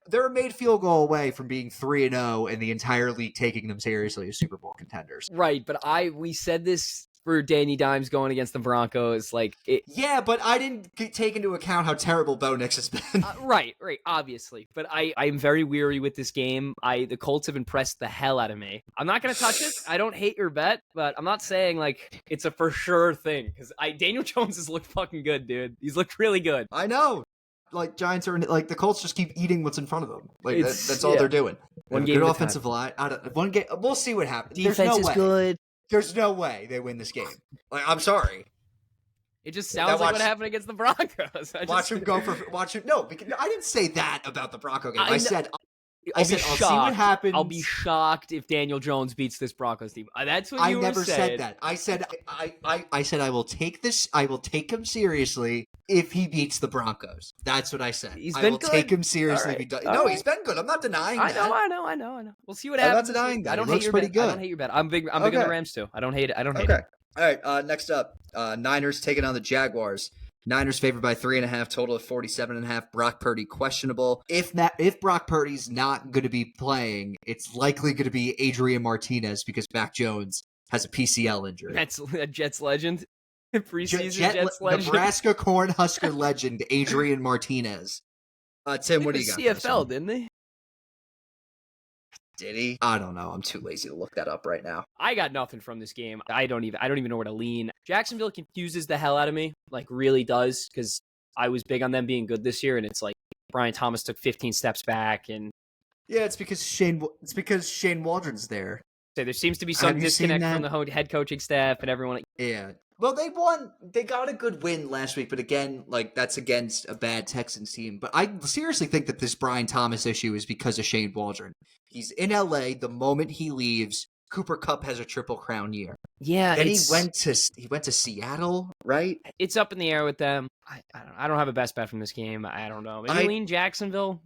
they're a made field goal away from being 3-0 and the entire league taking them seriously as Super Bowl contenders. Right, but we said this for Danny Dimes going against the Broncos. Like, yeah, but I didn't take into account how terrible Bo Nix has been. Right, obviously. But I'm very weary with this game. The Colts have impressed the hell out of me. I'm not going to touch it. I don't hate your bet, but I'm not saying like it's a for sure thing because Daniel Jones has looked fucking good, dude. He's looked really good. I know. Like Giants are like the Colts just keep eating what's in front of them. Like that's all they're doing. One game good offensive line. One game. We'll see what happens. Defense is good. There's no way they win this game. Like I'm sorry. It just sounds like what happened against the Broncos. Watch him go for. Watch him. No, because I didn't say that about the Bronco game. I said I'll see what happens. I'll be shocked if Daniel Jones beats this Broncos team. That's what you were saying. I never said that. I said I will take this. I will take him seriously if he beats the Broncos. That's what I said. I will take him seriously. Right. If he does. No, he's been good. I'm not denying that. I know. We'll see what happens. I'm not denying that. I don't hate your bet. I don't hate your bet. I'm big on the Rams too. I don't hate it. All right. Next up, Niners taking on the Jaguars. Niners favored by 3.5, total of 47.5. Brock Purdy questionable. If Brock Purdy's not going to be playing, it's likely going to be Adrian Martinez because Mac Jones has a PCL injury. That's a Jets legend. Preseason Jets legend. Nebraska Cornhusker legend Adrian Martinez. Tim, what do you got? CFL, didn't they? Did he? I don't know. I'm too lazy to look that up right now. I got nothing from this game. I don't even know where to lean. Jacksonville confuses the hell out of me, like really does, because I was big on them being good this year, and it's like Brian Thomas took 15 steps back, and yeah, it's because Shane Waldron's there. So there seems to be some disconnect from the head coaching staff and everyone. Yeah. Well, they won. They got a good win last week, but again, like that's against a bad Texans team. But I seriously think that this Brian Thomas issue is because of Shane Waldron. He's in LA. The moment he leaves, Cooper Kupp has a Triple Crown year. Yeah. Then he went to Seattle, right? It's up in the air with them. I don't have a best bet from this game. I don't know. Maybe lean Jacksonville.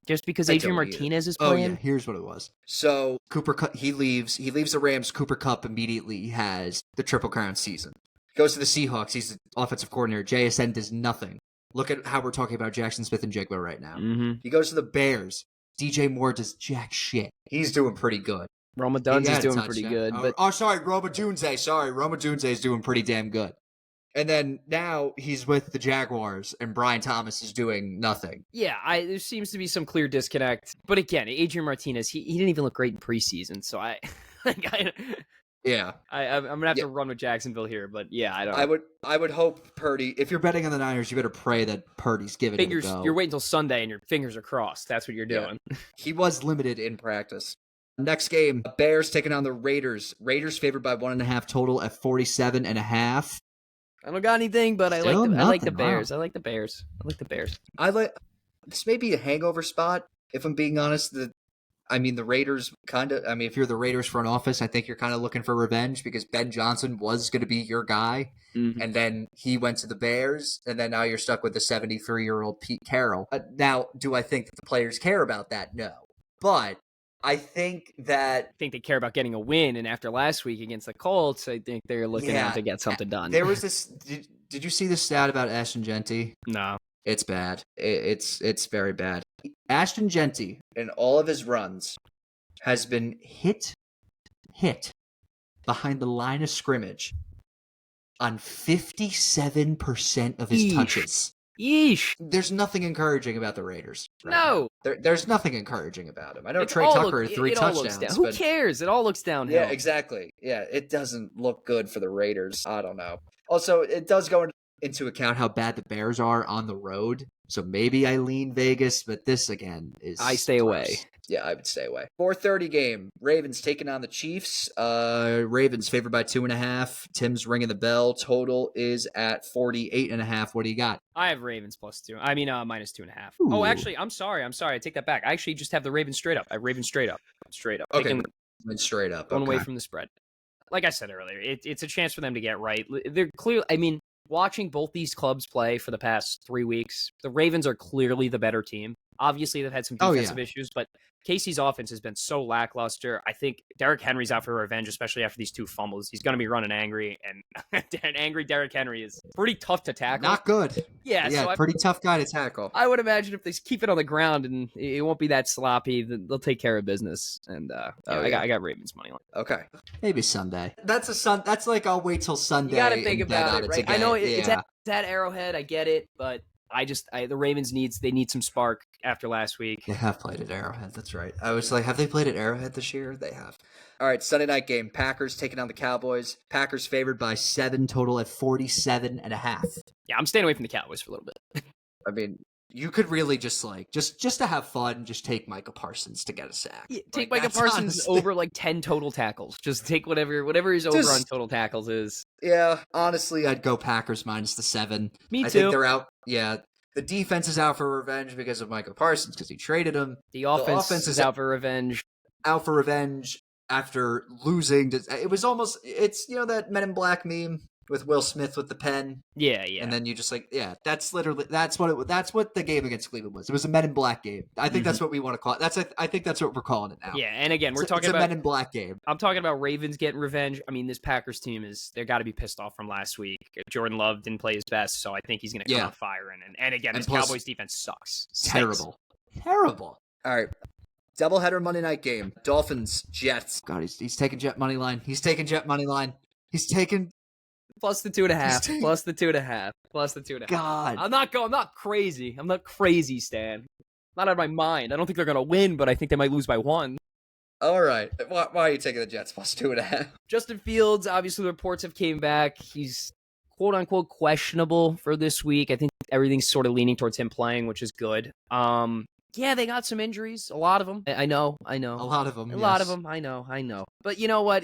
Just because Adrian Martinez is playing? Oh, yeah. Here's what it was. So, Cooper Kupp, he leaves the Rams. Cooper Kupp immediately has the Triple Crown season. Goes to the Seahawks. He's the offensive coordinator. JSN does nothing. Look at how we're talking about Jackson Smith-Njigba right now. Mm-hmm. He goes to the Bears. DJ Moore does jack shit. He's doing pretty good. Roma Dunze is doing pretty good. Sorry, Roma Dunze. Roma Dunze is doing pretty damn good. And then now he's with the Jaguars, and Brian Thomas is doing nothing. Yeah, there seems to be some clear disconnect. But again, Adrian Martinez, he didn't even look great in preseason. So I'm gonna have to run with Jacksonville here. But yeah, I would hope Purdy. If you're betting on the Niners, you better pray that Purdy's giving it a go. You're waiting until Sunday, and your fingers are crossed. That's what you're doing. Yeah. He was limited in practice. Next game, Bears taking on the Raiders. Raiders favored by 1.5, total at 47.5. I don't got anything, but I like the Bears. Wow. I like the Bears. This may be a hangover spot, if I'm being honest. The Raiders if you're the Raiders front office, I think you're kind of looking for revenge because Ben Johnson was going to be your guy. Mm-hmm. And then he went to the Bears, and then now you're stuck with the 73-year-old Pete Carroll. Now, do I think that the players care about that? No. But I think they care about getting a win, and after last week against the Colts, I think they're looking out to get something done. There was this. Did you see the stat about Ashton Genty? No, it's bad. It's very bad. Ashton Genty, in all of his runs, has been hit behind the line of scrimmage on 57% of his touches. Yeesh. There's nothing encouraging about the Raiders. Right no. There's nothing encouraging about them. I know Trey Tucker had 3 touchdowns. Who cares? It all looks downhill. Yeah, exactly. Yeah, it doesn't look good for the Raiders. I don't know. Also, it does go into account how bad the Bears are on the road. So maybe I lean Vegas, but this, again, is... I stay away. Yeah, I would stay away. 4:30 game. Ravens taking on the Chiefs. Ravens favored by 2.5. Tim's ringing the bell. Total is at 48.5. What do you got? I have Ravens minus 2.5. Ooh. Oh, actually, I'm sorry. I take that back. I actually just have the Ravens straight up. I have Ravens straight up. Okay, straight up. Going away from the spread. Like I said earlier, it's a chance for them to get right. They're clear. Watching both these clubs play for the past 3 weeks, the Ravens are clearly the better team. Obviously, they've had some Oh, defensive issues, but Casey's offense has been so lackluster. I think Derrick Henry's out for revenge, especially after these 2 fumbles. He's going to be running angry, and an angry Derrick Henry is pretty tough to tackle. Not good. Yeah, so pretty tough guy to tackle. I would imagine if they keep it on the ground and it won't be that sloppy, they'll take care of business. And I got Ravens money line. Okay, maybe Sunday. That's like I'll wait till Sunday. You got to think about it, right? Again. I know it's at Arrowhead. I get it, but the Ravens need some spark after last week. They have played at Arrowhead. That's right. I was like, have they played at Arrowhead this year? They have. All right, Sunday night game. Packers taking on the Cowboys. Packers favored by 7, total at 47.5. Yeah, I'm staying away from the Cowboys for a little bit. I mean, you could really just to have fun, just take Micah Parsons to get a sack. Yeah, take Micah Parsons over 10 total tackles. Just take whatever his over on total tackles is. Yeah, honestly, I'd go Packers minus the 7. Me too. I think they're out. Yeah, the defense is out for revenge because of Micah Parsons because he traded him. The offense is out for revenge. Out for revenge after losing. It was almost, it's, that Men in Black meme with Will Smith with the pen. Yeah. And then you just that's what the game against Cleveland was. It was a Men in Black game. I think that's what we want to call it. I think that's what we're calling it now. Yeah, and again, it's a Men in Black game. I'm talking about Ravens getting revenge. I mean, this Packers team they got to be pissed off from last week. Jordan Love didn't play his best, so I think he's going to come out firing. And again, this Cowboys defense sucks. Terrible. All right. Doubleheader Monday night game. Dolphins, Jets. God, he's taking Jet money line. He's taking plus the 2.5. Plus the 2.5. Plus the 2.5. God. I'm not crazy. I'm not crazy, Stan. Not out of my mind. I don't think they're going to win, but I think they might lose by 1. All right. Why are you taking the Jets plus 2.5? Justin Fields, obviously the reports have came back. He's quote-unquote questionable for this week. I think everything's sort of leaning towards him playing, which is good. Yeah, they got some injuries. A lot of them. I know. A lot of them. I know. But you know what?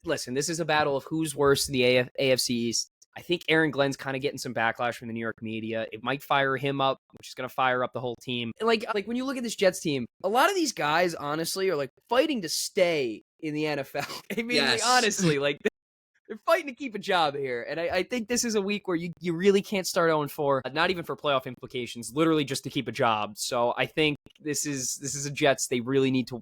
Listen, this is a battle of who's worse in the AFC East. I think Aaron Glenn's kind of getting some backlash from the New York media. It might fire him up, which is going to fire up the whole team. And like when you look at this Jets team, a lot of these guys, honestly, are fighting to stay in the NFL. I mean, honestly, they're fighting to keep a job here. And I think this is a week where you really can't start 0-4, not even for playoff implications, literally just to keep a job. So I think this is a Jets. They really need to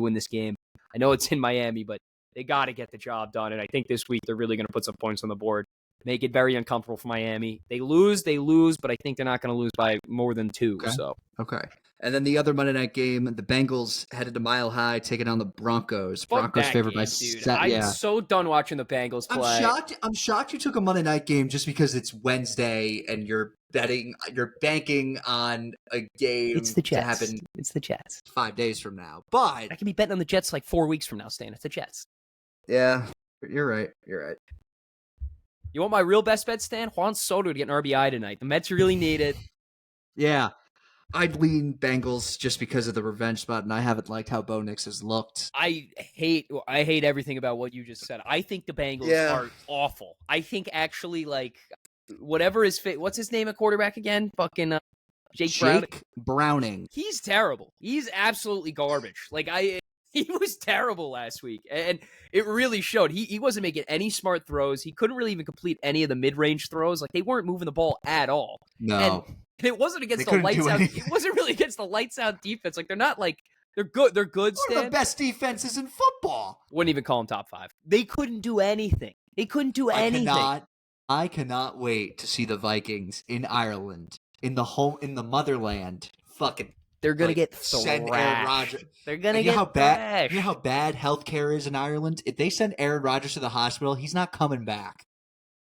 win this game. I know it's in Miami, but they got to get the job done. And I think this week they're really going to put some points on the board, make it very uncomfortable for Miami. They lose, but I think they're not going to lose by more than 2. Okay. Okay. And then the other Monday night game, the Bengals headed to Mile High, taking on the Broncos. Broncos favored by 7. I'm so done watching the Bengals play. I'm shocked you took a Monday night game just because it's Wednesday and you're banking on a game to happen. It's the Jets. 5 days from now. But I can be betting on the Jets 4 weeks from now, Stan. It's the Jets. Yeah, you're right. You want my real best bet, Stan? Juan Soto to get an RBI tonight. The Mets really need it. Yeah. I'd lean Bengals just because of the revenge spot, and I haven't liked how Bo Nix has looked. I hate everything about what you just said. I think the Bengals are awful. I think actually, whatever is fit. What's his name at quarterback again? Fucking Jake Browning. He's terrible. He's absolutely garbage. He was terrible last week, and it really showed. He wasn't making any smart throws. He couldn't really even complete any of the mid-range throws. They weren't moving the ball at all. No. And it wasn't against the lights out. It wasn't really against the lights out defense. They're not they're good. They're good. One of the best defenses in football. Wouldn't even call them top 5. They couldn't do anything. I cannot wait to see the Vikings in Ireland, in the motherland. Fucking. They're gonna get send Aaron Rodgers. They're gonna get thrashed. You know how bad healthcare is in Ireland? If they send Aaron Rodgers to the hospital, he's not coming back.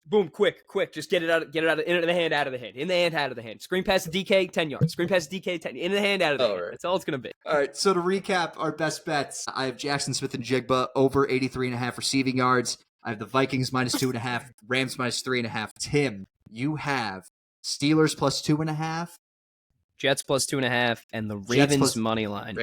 Boom, quick, just get it out, into the hand, out of the hand, in the hand, out of the hand. Screen pass to DK, 10 yards. Screen pass to DK, 10, in the hand, out of the hand. Right. That's all it's going to be. All right, so to recap our best bets, I have Jackson Smith-Njigba over 83.5 receiving yards. I have the Vikings minus 2.5, Rams minus 3.5. Tim, you have Steelers plus 2.5. Jets plus 2.5, and the Ravens money line.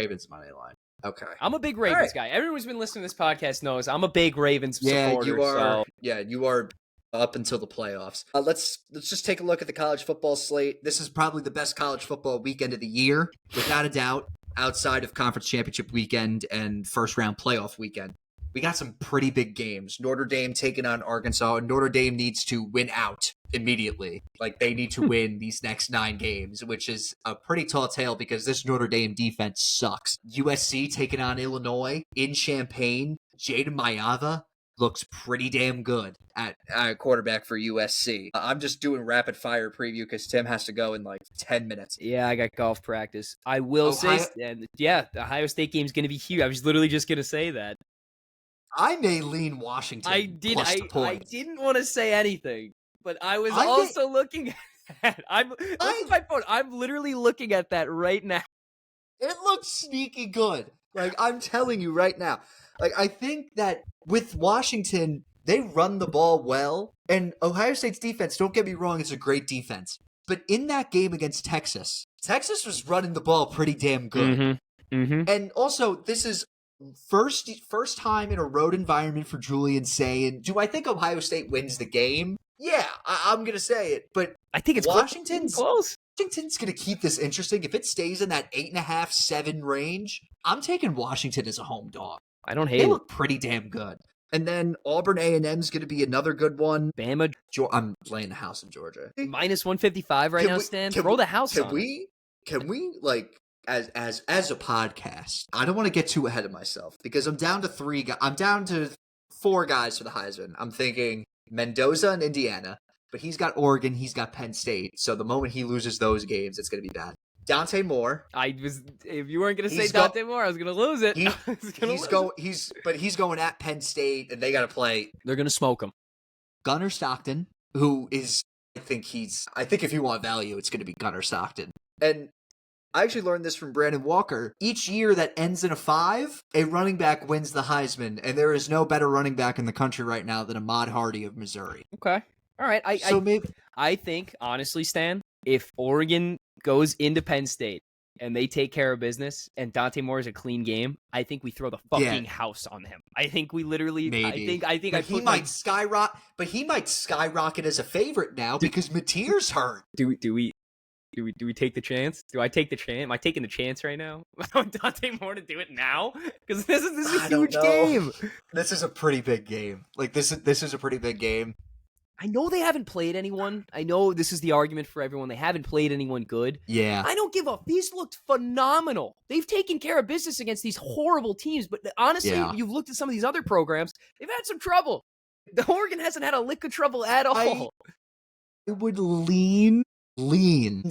Okay. I'm a big Ravens guy. Everyone who's been listening to this podcast knows I'm a big Ravens supporter. You are. So. Yeah, you are up until the playoffs. Let's just take a look at the college football slate. This is probably the best college football weekend of the year, without a doubt, outside of conference championship weekend and first round playoff weekend. we got some pretty big games. Notre Dame taking on Arkansas. Notre Dame needs to win out immediately. Like, they need to win these next 9 games, which is a pretty tall tale because this Notre Dame defense sucks. USC taking on Illinois in Champaign. Jaden Mayava looks pretty damn good at quarterback for USC. I'm just doing rapid fire preview because Tim has to go in like 10 minutes. Yeah, I got golf practice. I will say, and the Ohio State game's going to be huge. I was literally just going to say that. I may lean Washington. I didn't want to say anything, but I was also looking at my phone. I'm literally looking at that right now. It looks sneaky good. Like, I'm telling you right now. Like, I think that with Washington, they run the ball well. And Ohio State's defense, don't get me wrong, it's a great defense. But in that game against Texas, Texas was running the ball pretty damn good. Mm-hmm. Mm-hmm. And also, this is first time in a road environment for Julian saying, do I think Ohio State wins the game? Yeah, I'm going to say it. But I think it's Washington's close. Washington's going to keep this interesting. If it stays in that 8.5, 7 range, I'm taking Washington as a home dog. I don't hate it. They look pretty damn good. And then Auburn A&M's going to be another good one. Bama. I'm laying the house in Georgia. Minus 155 right now, Stan. Throw the house on. Can we, like, as a podcast, I don't want to get too ahead of myself because I'm down to 3 guys. I'm down to 4 guys for the Heisman. I'm thinking Mendoza and Indiana, but he's got Oregon, he's got Penn State. So the moment he loses those games, it's going to be bad. Dante Moore. If you weren't going to say Dante Moore, I was going to lose it. He's going at Penn State, and they got to play. They're going to smoke him. Gunnar Stockton, who is, I think if you want value, it's going to be Gunnar Stockton. And I actually learned this from Brandon Walker. Each year that ends in a 5, a running back wins the Heisman, and there is no better running back in the country right now than Ahmad Hardy of Missouri. Okay. All right. I think, honestly, Stan, if Oregon goes into Penn State and they take care of business and Dante Moore is a clean game, I think we throw the fucking house on him. I think we literally maybe. I think he might skyrocket as a favorite now because Mateer's hurt. Do we take the chance? Do I take the chance? Am I taking the chance right now? On Dante Moore to do it now? Because this is a huge game. This is a pretty big game. Like, this is a pretty big game. I know they haven't played anyone. I know this is the argument for everyone. They haven't played anyone good. Yeah. I don't give up. These looked phenomenal. They've taken care of business against these horrible teams. But honestly, you've looked at some of these other programs. They've had some trouble. The Oregon hasn't had a lick of trouble at all. I would lean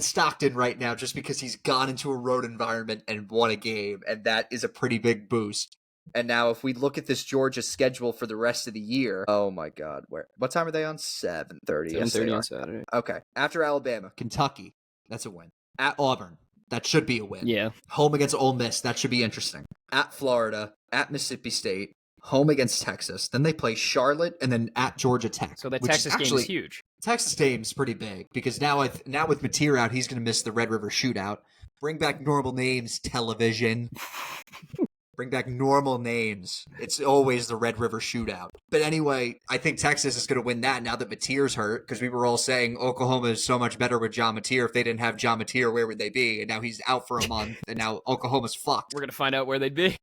Stockton right now just because he's gone into a road environment and won a game. And that is a pretty big boost. And now if we look at this Georgia schedule for the rest of the year, oh my God, what time are they on? 7:30. 7:30 on Saturday. Okay. After Alabama, Kentucky, that's a win. At Auburn, that should be a win. Yeah. Home against Ole Miss, that should be interesting. At Florida, at Mississippi State, home against Texas. Then they play Charlotte and then at Georgia Tech. So that Texas game is huge. Texas game's pretty big because now with Mateer out, he's going to miss the Red River Shootout. Bring back normal names, television. Bring back normal names. It's always the Red River Shootout. But anyway, I think Texas is going to win that now that Mateer's hurt, because we were all saying Oklahoma is so much better with John Mateer. If they didn't have John Mateer, where would they be? And now he's out for a month, and now Oklahoma's fucked. We're going to find out where they'd be.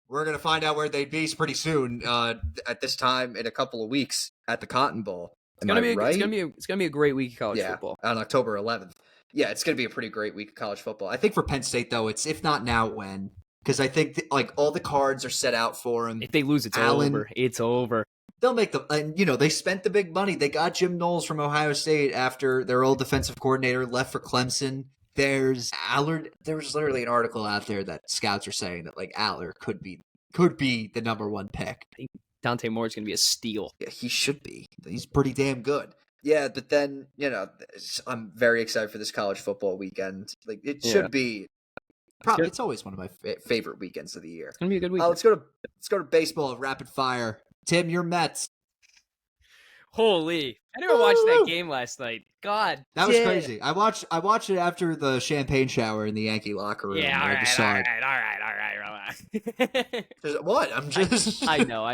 We're going to find out where they'd be pretty soon, at this time in a couple of weeks at the Cotton Bowl. It's going to be a great week of college football. On October 11th. Yeah, it's going to be a pretty great week of college football. I think for Penn State, though, it's if not now, when? Because I think all the cards are set out for him. If they lose, it's over. It's over. They'll make them. And they spent the big money. They got Jim Knowles from Ohio State after their old defensive coordinator left for Clemson. There's Allard. There was literally an article out there that scouts are saying that Allard could be the number 1 pick. I think Dante Moore is going to be a steal. Yeah, he should be. He's pretty damn good. Yeah, but then I'm very excited for this college football weekend. Should be. Probably, it's always one of my favorite weekends of the year. It's gonna be a good week. Let's go to baseball. Rapid fire. Tim, your Mets. Holy! I never watched that game last night. God, that was crazy. I watched it after the champagne shower in the Yankee locker room. Yeah, all right. What? I'm just. I know.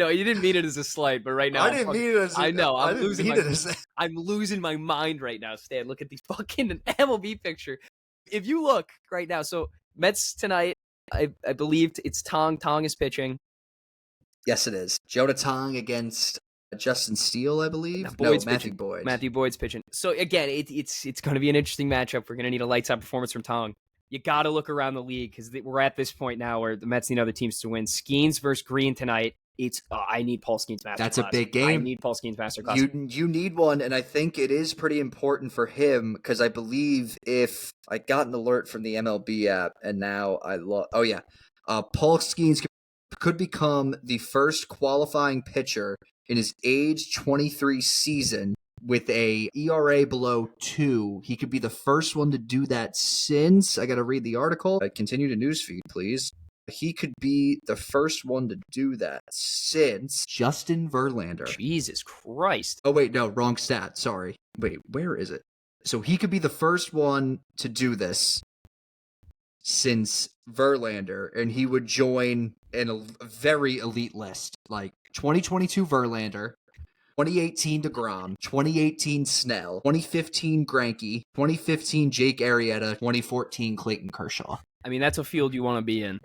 You didn't mean it as a slight, but right now I didn't mean it as. I know. I'm losing my mind right now. Stan, look at the fucking MLB picture. If you look right now, so Mets tonight, I believe it's Tong. Tong is pitching. Yes, it is. Jonah Tong against Justin Steele, I believe. Matthew Boyd. Matthew Boyd's pitching. So again, it's going to be an interesting matchup. We're going to need a lights out performance from Tong. You got to look around the league because we're at this point now where the Mets need other teams to win. Skeens versus Green tonight. I need Paul Skeens' masterclass. That's a big game. I need Paul Skeens' masterclass. You need one, and I think it is pretty important for him because I believe if I got an alert from the MLB app and now I lost. Oh yeah, Paul Skeens could become the first qualifying pitcher in his age 23 season with a ERA below 2. He could be the first one to do that since, I got to read the article. Continue to newsfeed, please. He could be the first one to do that since Justin Verlander. Jesus Christ. Oh, wait, no, wrong stat. Sorry. Wait, where is it? So he could be the first one to do this since Verlander, and he would join in a very elite list. Like 2022 Verlander, 2018 DeGrom, 2018 Snell, 2015 Greinke, 2015 Jake Arrieta, 2014 Clayton Kershaw. I mean, that's a field you want to be in.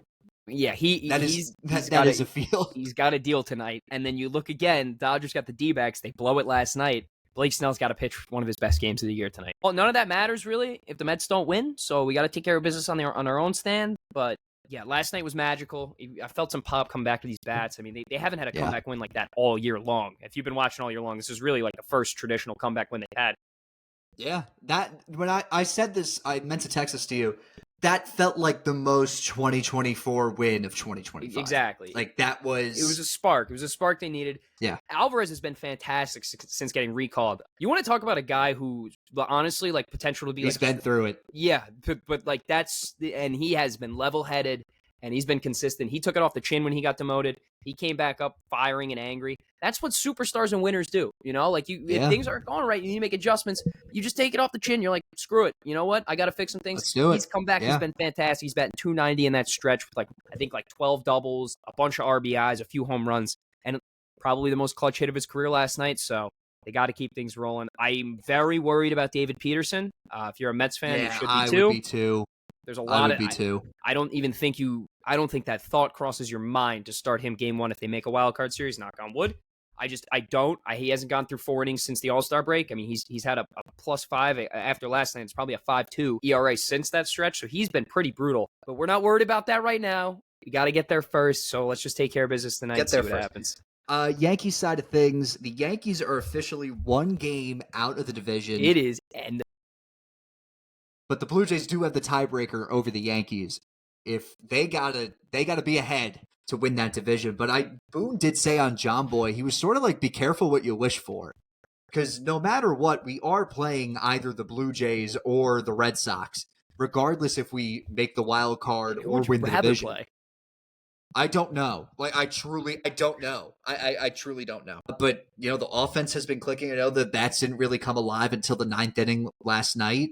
Yeah, that is a field. He's got a deal tonight. And then you look again, Dodgers got the D-backs. They blow it last night. Blake Snell's got to pitch one of his best games of the year tonight. Well, none of that matters, really, if the Mets don't win. So we got to take care of business on our own stand. But, yeah, last night was magical. I felt some pop come back to these bats. I mean, they haven't had a comeback win like that all year long. If you've been watching all year long, this is really like the first traditional comeback win they've had. Yeah, when I said this, I meant to text this to you. That felt like the most 2024 win of 2025. Exactly. Like that was... It was a spark. It was a spark they needed. Yeah. Alvarez has been fantastic since getting recalled. You want to talk about a guy who, honestly, like potential to be... He's been through it. Yeah, but like that's... And he has been level-headed, and he's been consistent. He took it off the chin when he got demoted. He came back up firing and angry. That's what superstars and winners do. You know, like if things aren't going right, you need to make adjustments. You just take it off the chin. You're like, screw it. You know what? I got to fix some things. Let's do it. He's come back. He's been fantastic. He's batting 290 in that stretch with I think 12 doubles, a bunch of RBIs, a few home runs, and probably the most clutch hit of his career last night. So they got to keep things rolling. I'm very worried about David Peterson. If you're a Mets fan, you should be too. I would be too. There's a lot I would be too. I don't think that thought crosses your mind to start him game one if they make a wild card series, knock on wood. I don't. He hasn't gone through 4 innings since the All-Star break. I mean, he's had a +5 after last night. It's probably a 5.2 ERA since that stretch. So he's been pretty brutal. But we're not worried about that right now. We got to get there first. So let's just take care of business tonight and see what happens. Yankees side of things, the Yankees are officially 1 game out of the division. It is. But the Blue Jays do have the tiebreaker over the Yankees. If they gotta be ahead to win that division. But Boone did say on John Boy, he was sort of like, be careful what you wish for. Because no matter what, we are playing either the Blue Jays or the Red Sox, regardless if we make the wild card or win the division. Play? I don't know. I don't know. I truly don't know. But, the offense has been clicking. I know the bats didn't really come alive until the 9th inning last night.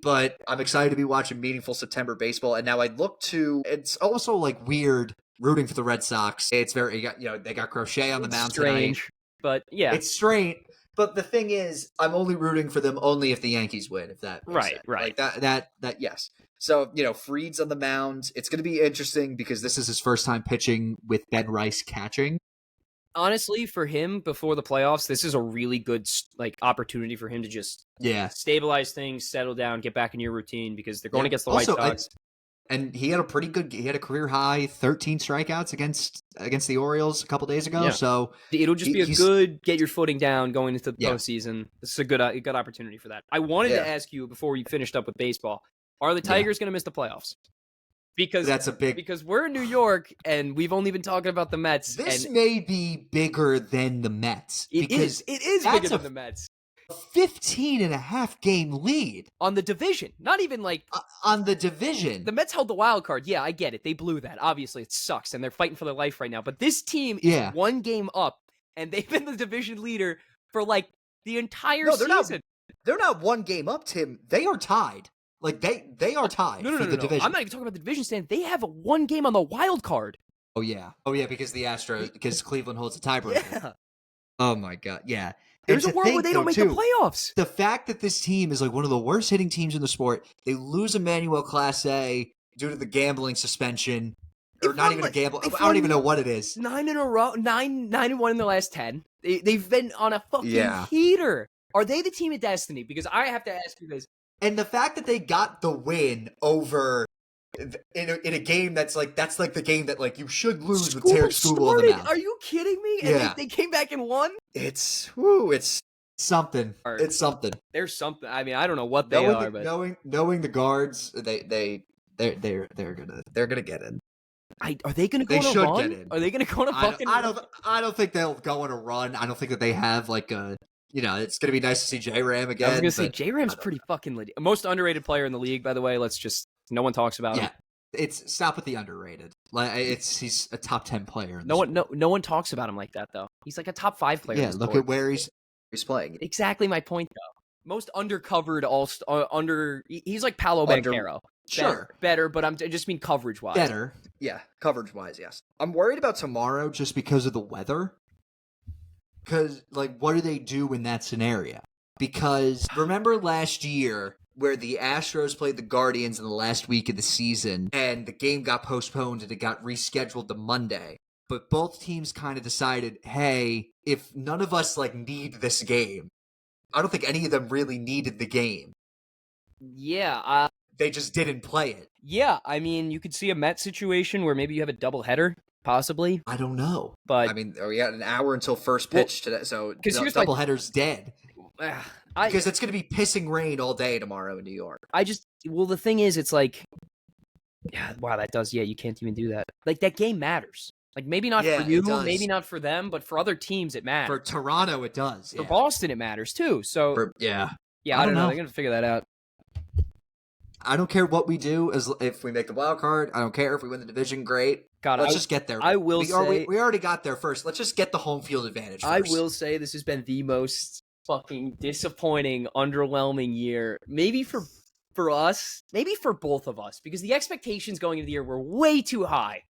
But I'm excited to be watching meaningful September baseball. And now it's also weird rooting for the Red Sox. It's very, they got Crochet on the mound strange, tonight. But yeah. It's strange. But the thing is, I'm only rooting for them only if the Yankees win, if that makes sense. Right. That, yes. So, Fried's on the mound. It's going to be interesting because this is his first time pitching with Ben Rice catching. Honestly, for him before the playoffs, this is a really good opportunity for him to just stabilize things, settle down, get back in your routine because they're going against the White Sox. And he had a career high 13 strikeouts against the Orioles a couple days ago. Yeah. So it'll just be a good get your footing down going into the postseason. This is a good opportunity for that. I wanted to ask you before we finished up with baseball: are the Tigers going to miss the playoffs? Because we're in New York and we've only been talking about the Mets. This may be bigger than the Mets. It is bigger than the Mets. 15.5 game lead on the division. Not even on the division. The Mets held the wild card. Yeah, I get it. They blew that. Obviously, it sucks and they're fighting for their life right now. But this team is 1 game up and they've been the division leader for the entire season. They're not 1 game up, Tim. They are tied. They are tied for the division. I'm not even talking about the division stand. They have 1 game on the wild card. Oh yeah, because Cleveland holds a tiebreaker. Yeah. Oh my God, yeah. There's a world where they don't make the playoffs. The fact that this team is one of the worst hitting teams in the sport, they lose Emmanuel Clase due to the gambling suspension. or not even a gamble. I don't even know what it is. 9 in a row, 9-1 in the last 10. They've been on a fucking heater. Are they the team of destiny? Because I have to ask you this. And the fact that they got the win over in a game that's like the game that like you should lose with Tarek Skubal in the mound. Are you kidding me? And they came back and won? It's something. It's something. There's something. I mean, I don't know what they are, but knowing the guards, they're gonna get in. Are they gonna go on a run? They should get in. Are they gonna go on a fucking run? I don't think they'll go on a run. I don't think that they have like a. It's going to be nice to see J-Ram again. I was going to say, J-Ram's pretty fucking legit. Most underrated player in the league, by the way. No one talks about him. Stop with the underrated. He's a top 10 player. No one talks about him like that, though. He's like a top 5 player. Yeah, look at where he's playing. Exactly my point, though. Most undercovered, he's like Paolo Banchero. Sure. Better, but I just mean coverage-wise. Better. Yeah, coverage-wise, yes. I'm worried about tomorrow just because of the weather. Because, what do they do in that scenario? Because remember last year where the Astros played the Guardians in the last week of the season and the game got postponed and it got rescheduled to Monday. But both teams kind of decided, hey, if none of us, need this game, I don't think any of them really needed the game. Yeah. They just didn't play it. Yeah, I mean, you could see a Met situation where maybe you have a doubleheader. Possibly. I don't know. But I mean, we got an hour until first pitch today, so the doubleheader's dead. Because it's going to be pissing rain all day tomorrow in New York. The thing is, it's you can't even do that. That game matters. Maybe not for you, maybe not for them, but for other teams, it matters. For Toronto, it does. For Boston, it matters too. So, I don't know. They're going to figure that out. I don't care what we do if we make the wild card. I don't care if we win the division. Great. Let's just get there. We already got there first. Let's just get the home field advantage first. I will say this has been the most fucking disappointing, underwhelming year. Maybe for us, maybe for both of us, because the expectations going into the year were way too high.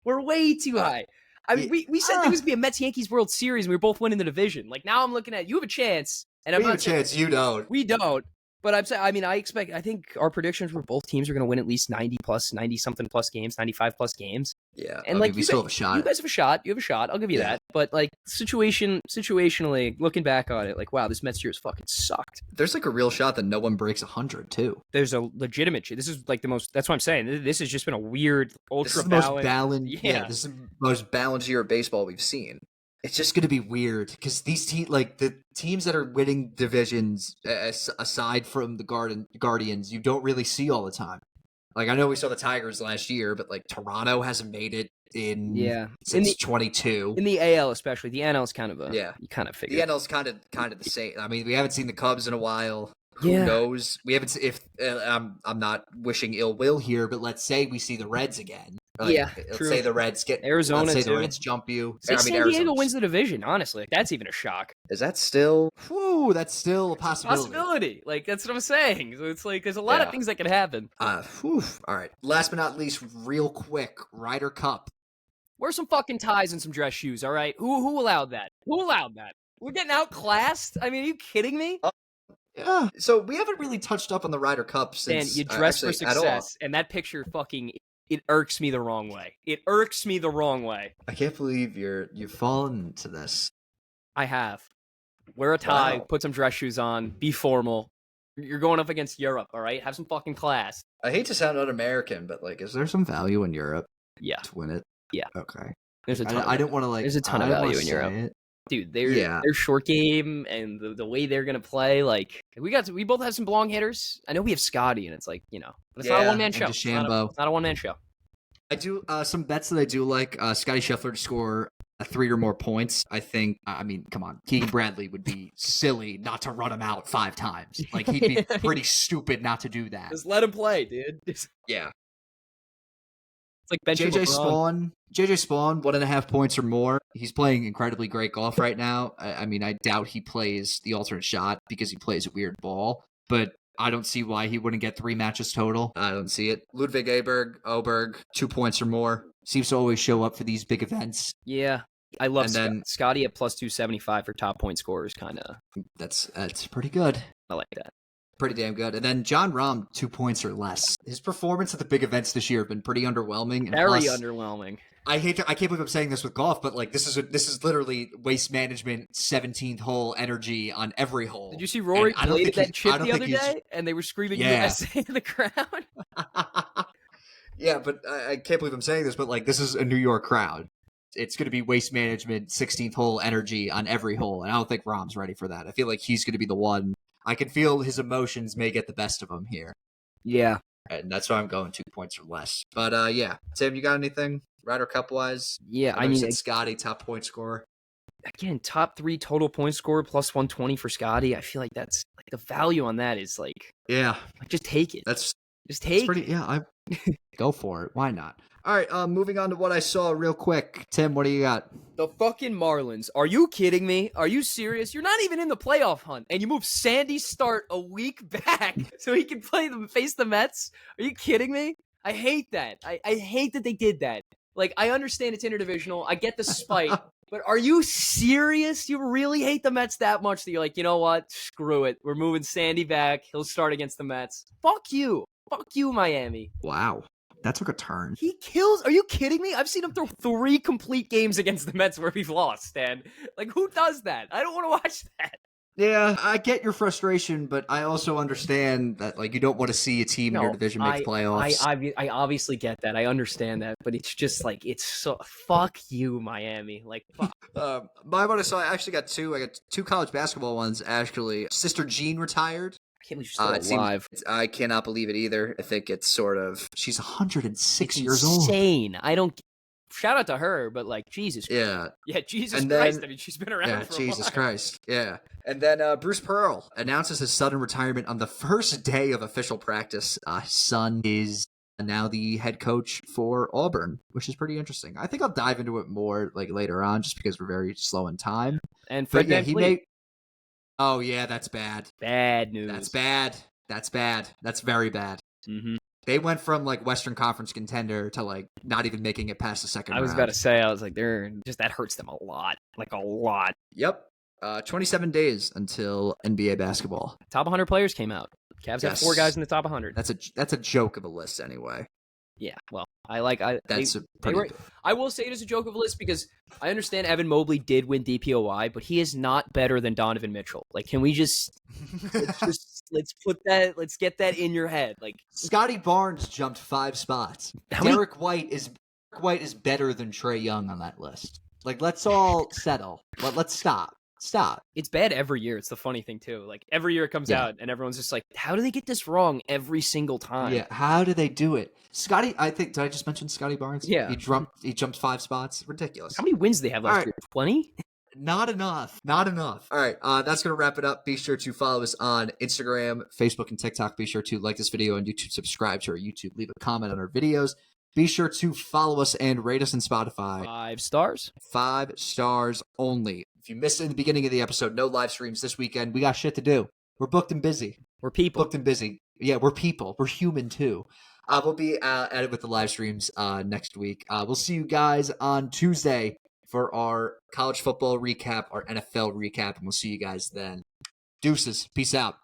I mean, we said there was going to be a Mets-Yankees World Series and we were both winning the division. Now I'm looking at you have a chance. And I'm not saying you don't. We don't. But I'm saying, I think our predictions were both teams are going to win at least 90-something plus games, 95+ games. Yeah. And we still have a shot. You guys have a shot. You have a shot. I'll give you that. But situationally, looking back on it, wow, this Mets year has fucking sucked. There's a real shot that no one breaks 100 too. There's a legitimate. This is the most. That's what I'm saying. This has just been a weird, ultra balanced. Yeah, this is the most balanced year of baseball we've seen. It's just going to be weird because these teams, the teams that are winning divisions, aside from the Guardians, you don't really see all the time. I know we saw the Tigers last year, but Toronto hasn't made it since 22. In the AL especially, the NL is kind of you kind of figure. The NL is kind of the same. I mean, we haven't seen the Cubs in a while. Who knows? We haven't. I'm not wishing ill will here, but let's say we see the Reds again. Let's say the Reds get Arizona. Let's say too. the Reds jump you. San Diego wins the division. Honestly, that's even a shock. Is that still? Whew, that's still a possibility. That's what I'm saying. So it's there's a lot of things that can happen. All right. Last but not least, real quick, Ryder Cup. Wear some fucking ties and some dress shoes. All right. Who allowed that? Who allowed that? We're getting outclassed. I mean, are you kidding me? Yeah. So we haven't really touched up on the Ryder Cup since. And you dress for success, and that picture fucking. It irks me the wrong way. I can't believe you've fallen to this. I have. Wear a tie, put some dress shoes on, be formal. You're going up against Europe, all right? Have some fucking class. I hate to sound un-American, but is there some value in Europe? Yeah. To win it? Yeah. Okay. There's a ton. I don't want to There's a ton of value in Europe. Dude, their short game and the way they're gonna play, we both have some long hitters. I know we have Scotty, and it's but it's not a one man show. It's not a one man show. I do some bets that I do like. Scotty Scheffler to score 3 or more points. I think. I mean, come on, Keegan Bradley would be silly not to run him out 5 times. He'd be pretty stupid not to do that. Just let him play, dude. Yeah. It's like JJ Spawn, 1.5 points or more. He's playing incredibly great golf right now. I mean, I doubt he plays the alternate shot because he plays a weird ball, but I don't see why he wouldn't get 3 matches total. I don't see it. Ludwig Oberg, 2 points or more. Seems to always show up for these big events. Yeah. I love Scotty at plus 275 for top point scorers, kind of. That's pretty good. I like that. Pretty damn good. And then John Rahm, 2 points or less. His performance at the big events this year have been pretty underwhelming. Very underwhelming. I can't believe I'm saying this with golf, but like this is literally waste management, 17th hole energy on every hole. Did you see Rory bladed that chip the other day, and they were screaming USA in the crowd? Yeah, but I can't believe I'm saying this, but like this is a New York crowd. It's going to be waste management, 16th hole energy on every hole, and I don't think Rahm's ready for that. I feel like he's going to be the one. I can feel his emotions may get the best of him here. Yeah. And that's why I'm going 2 points or less. But yeah, Tim, you got anything Ryder Cup wise? Yeah, I mean, Scotty, top point scorer. Again, top 3 total point scorer plus 120 for Scotty. I feel like that's like the value on that is like, yeah, like just take it. Just take it. Yeah, I go for it. Why not? All right, moving on to what I saw real quick. Tim, what do you got? The fucking Marlins. Are you kidding me? Are you serious? You're not even in the playoff hunt, and you move Sandy Start a week back so he can face the Mets? Are you kidding me? I hate that. I hate that they did that. Like, I understand it's interdivisional. I get the spite. But are you serious? You really hate the Mets that much that you're like, you know what? Screw it. We're moving Sandy back. He'll start against the Mets. Fuck you. Fuck you, Miami. Wow. That took a turn. He kills. Are you kidding me? I've seen him throw 3 complete games against the Mets where we've lost, Stan. Like, who does that? I don't want to watch that. Yeah, I get your frustration, but I also understand that like you don't want to see a team in your division make the playoffs. I obviously get that. I understand that, but it's just like it's so fuck you, Miami. Like fuck. What I saw, I actually got 2. I got 2 college basketball ones actually. Sister Jean retired. I can't believe she's still alive. I cannot believe it either. I think it's sort of she's 106 years old. old. Insane. I don't. Shout out to her, but like Jesus. Yeah. Yeah, Jesus Christ. I mean, she's been around for a while. Jesus Christ. Yeah. And then Bruce Pearl announces his sudden retirement on the first day of official practice. His son is now the head coach for Auburn, which is pretty interesting. I think I'll dive into it more like later on, just because we're very slow in time. And Fred VanVleet. Oh yeah, that's bad. Bad news. That's bad. That's bad. That's very bad. Mm-hmm. They went from like Western Conference contender to like not even making it past the second round. I was about to say, I was like, that hurts them a lot. Like a lot. Yep. 27 days until NBA basketball. Top 100 players came out. Cavs have 4 guys in the top 100. That's a joke of a list anyway. Yeah, well, I will say it is a joke of a list because I understand Evan Mobley did win DPOY, but he is not better than Donovan Mitchell. Like, can we let's get that in your head. Like, Scotty Barnes jumped 5 spots. Derek White is better than Trae Young on that list. Like, let's all settle. Let's stop. It's bad every year. It's the funny thing too. Like every year it comes out and everyone's just like, how do they get this wrong every single time? Yeah, how do they do it? Scotty, did I just mention Scotty Barnes? Yeah. He jumped 5 spots. Ridiculous. How many wins did they have last year? 20? Not enough. All right, that's going to wrap it up. Be sure to follow us on Instagram, Facebook, and TikTok. Be sure to like this video on YouTube, subscribe to our YouTube, leave a comment on our videos. Be sure to follow us and rate us on Spotify. 5 stars. 5 stars only. If you missed it in the beginning of the episode, no live streams this weekend. We got shit to do. We're booked and busy. We're people. Booked and busy. Yeah, we're people. We're human too. We'll be at it with the live streams next week. We'll see you guys on Tuesday for our college football recap, our NFL recap, and we'll see you guys then. Deuces. Peace out.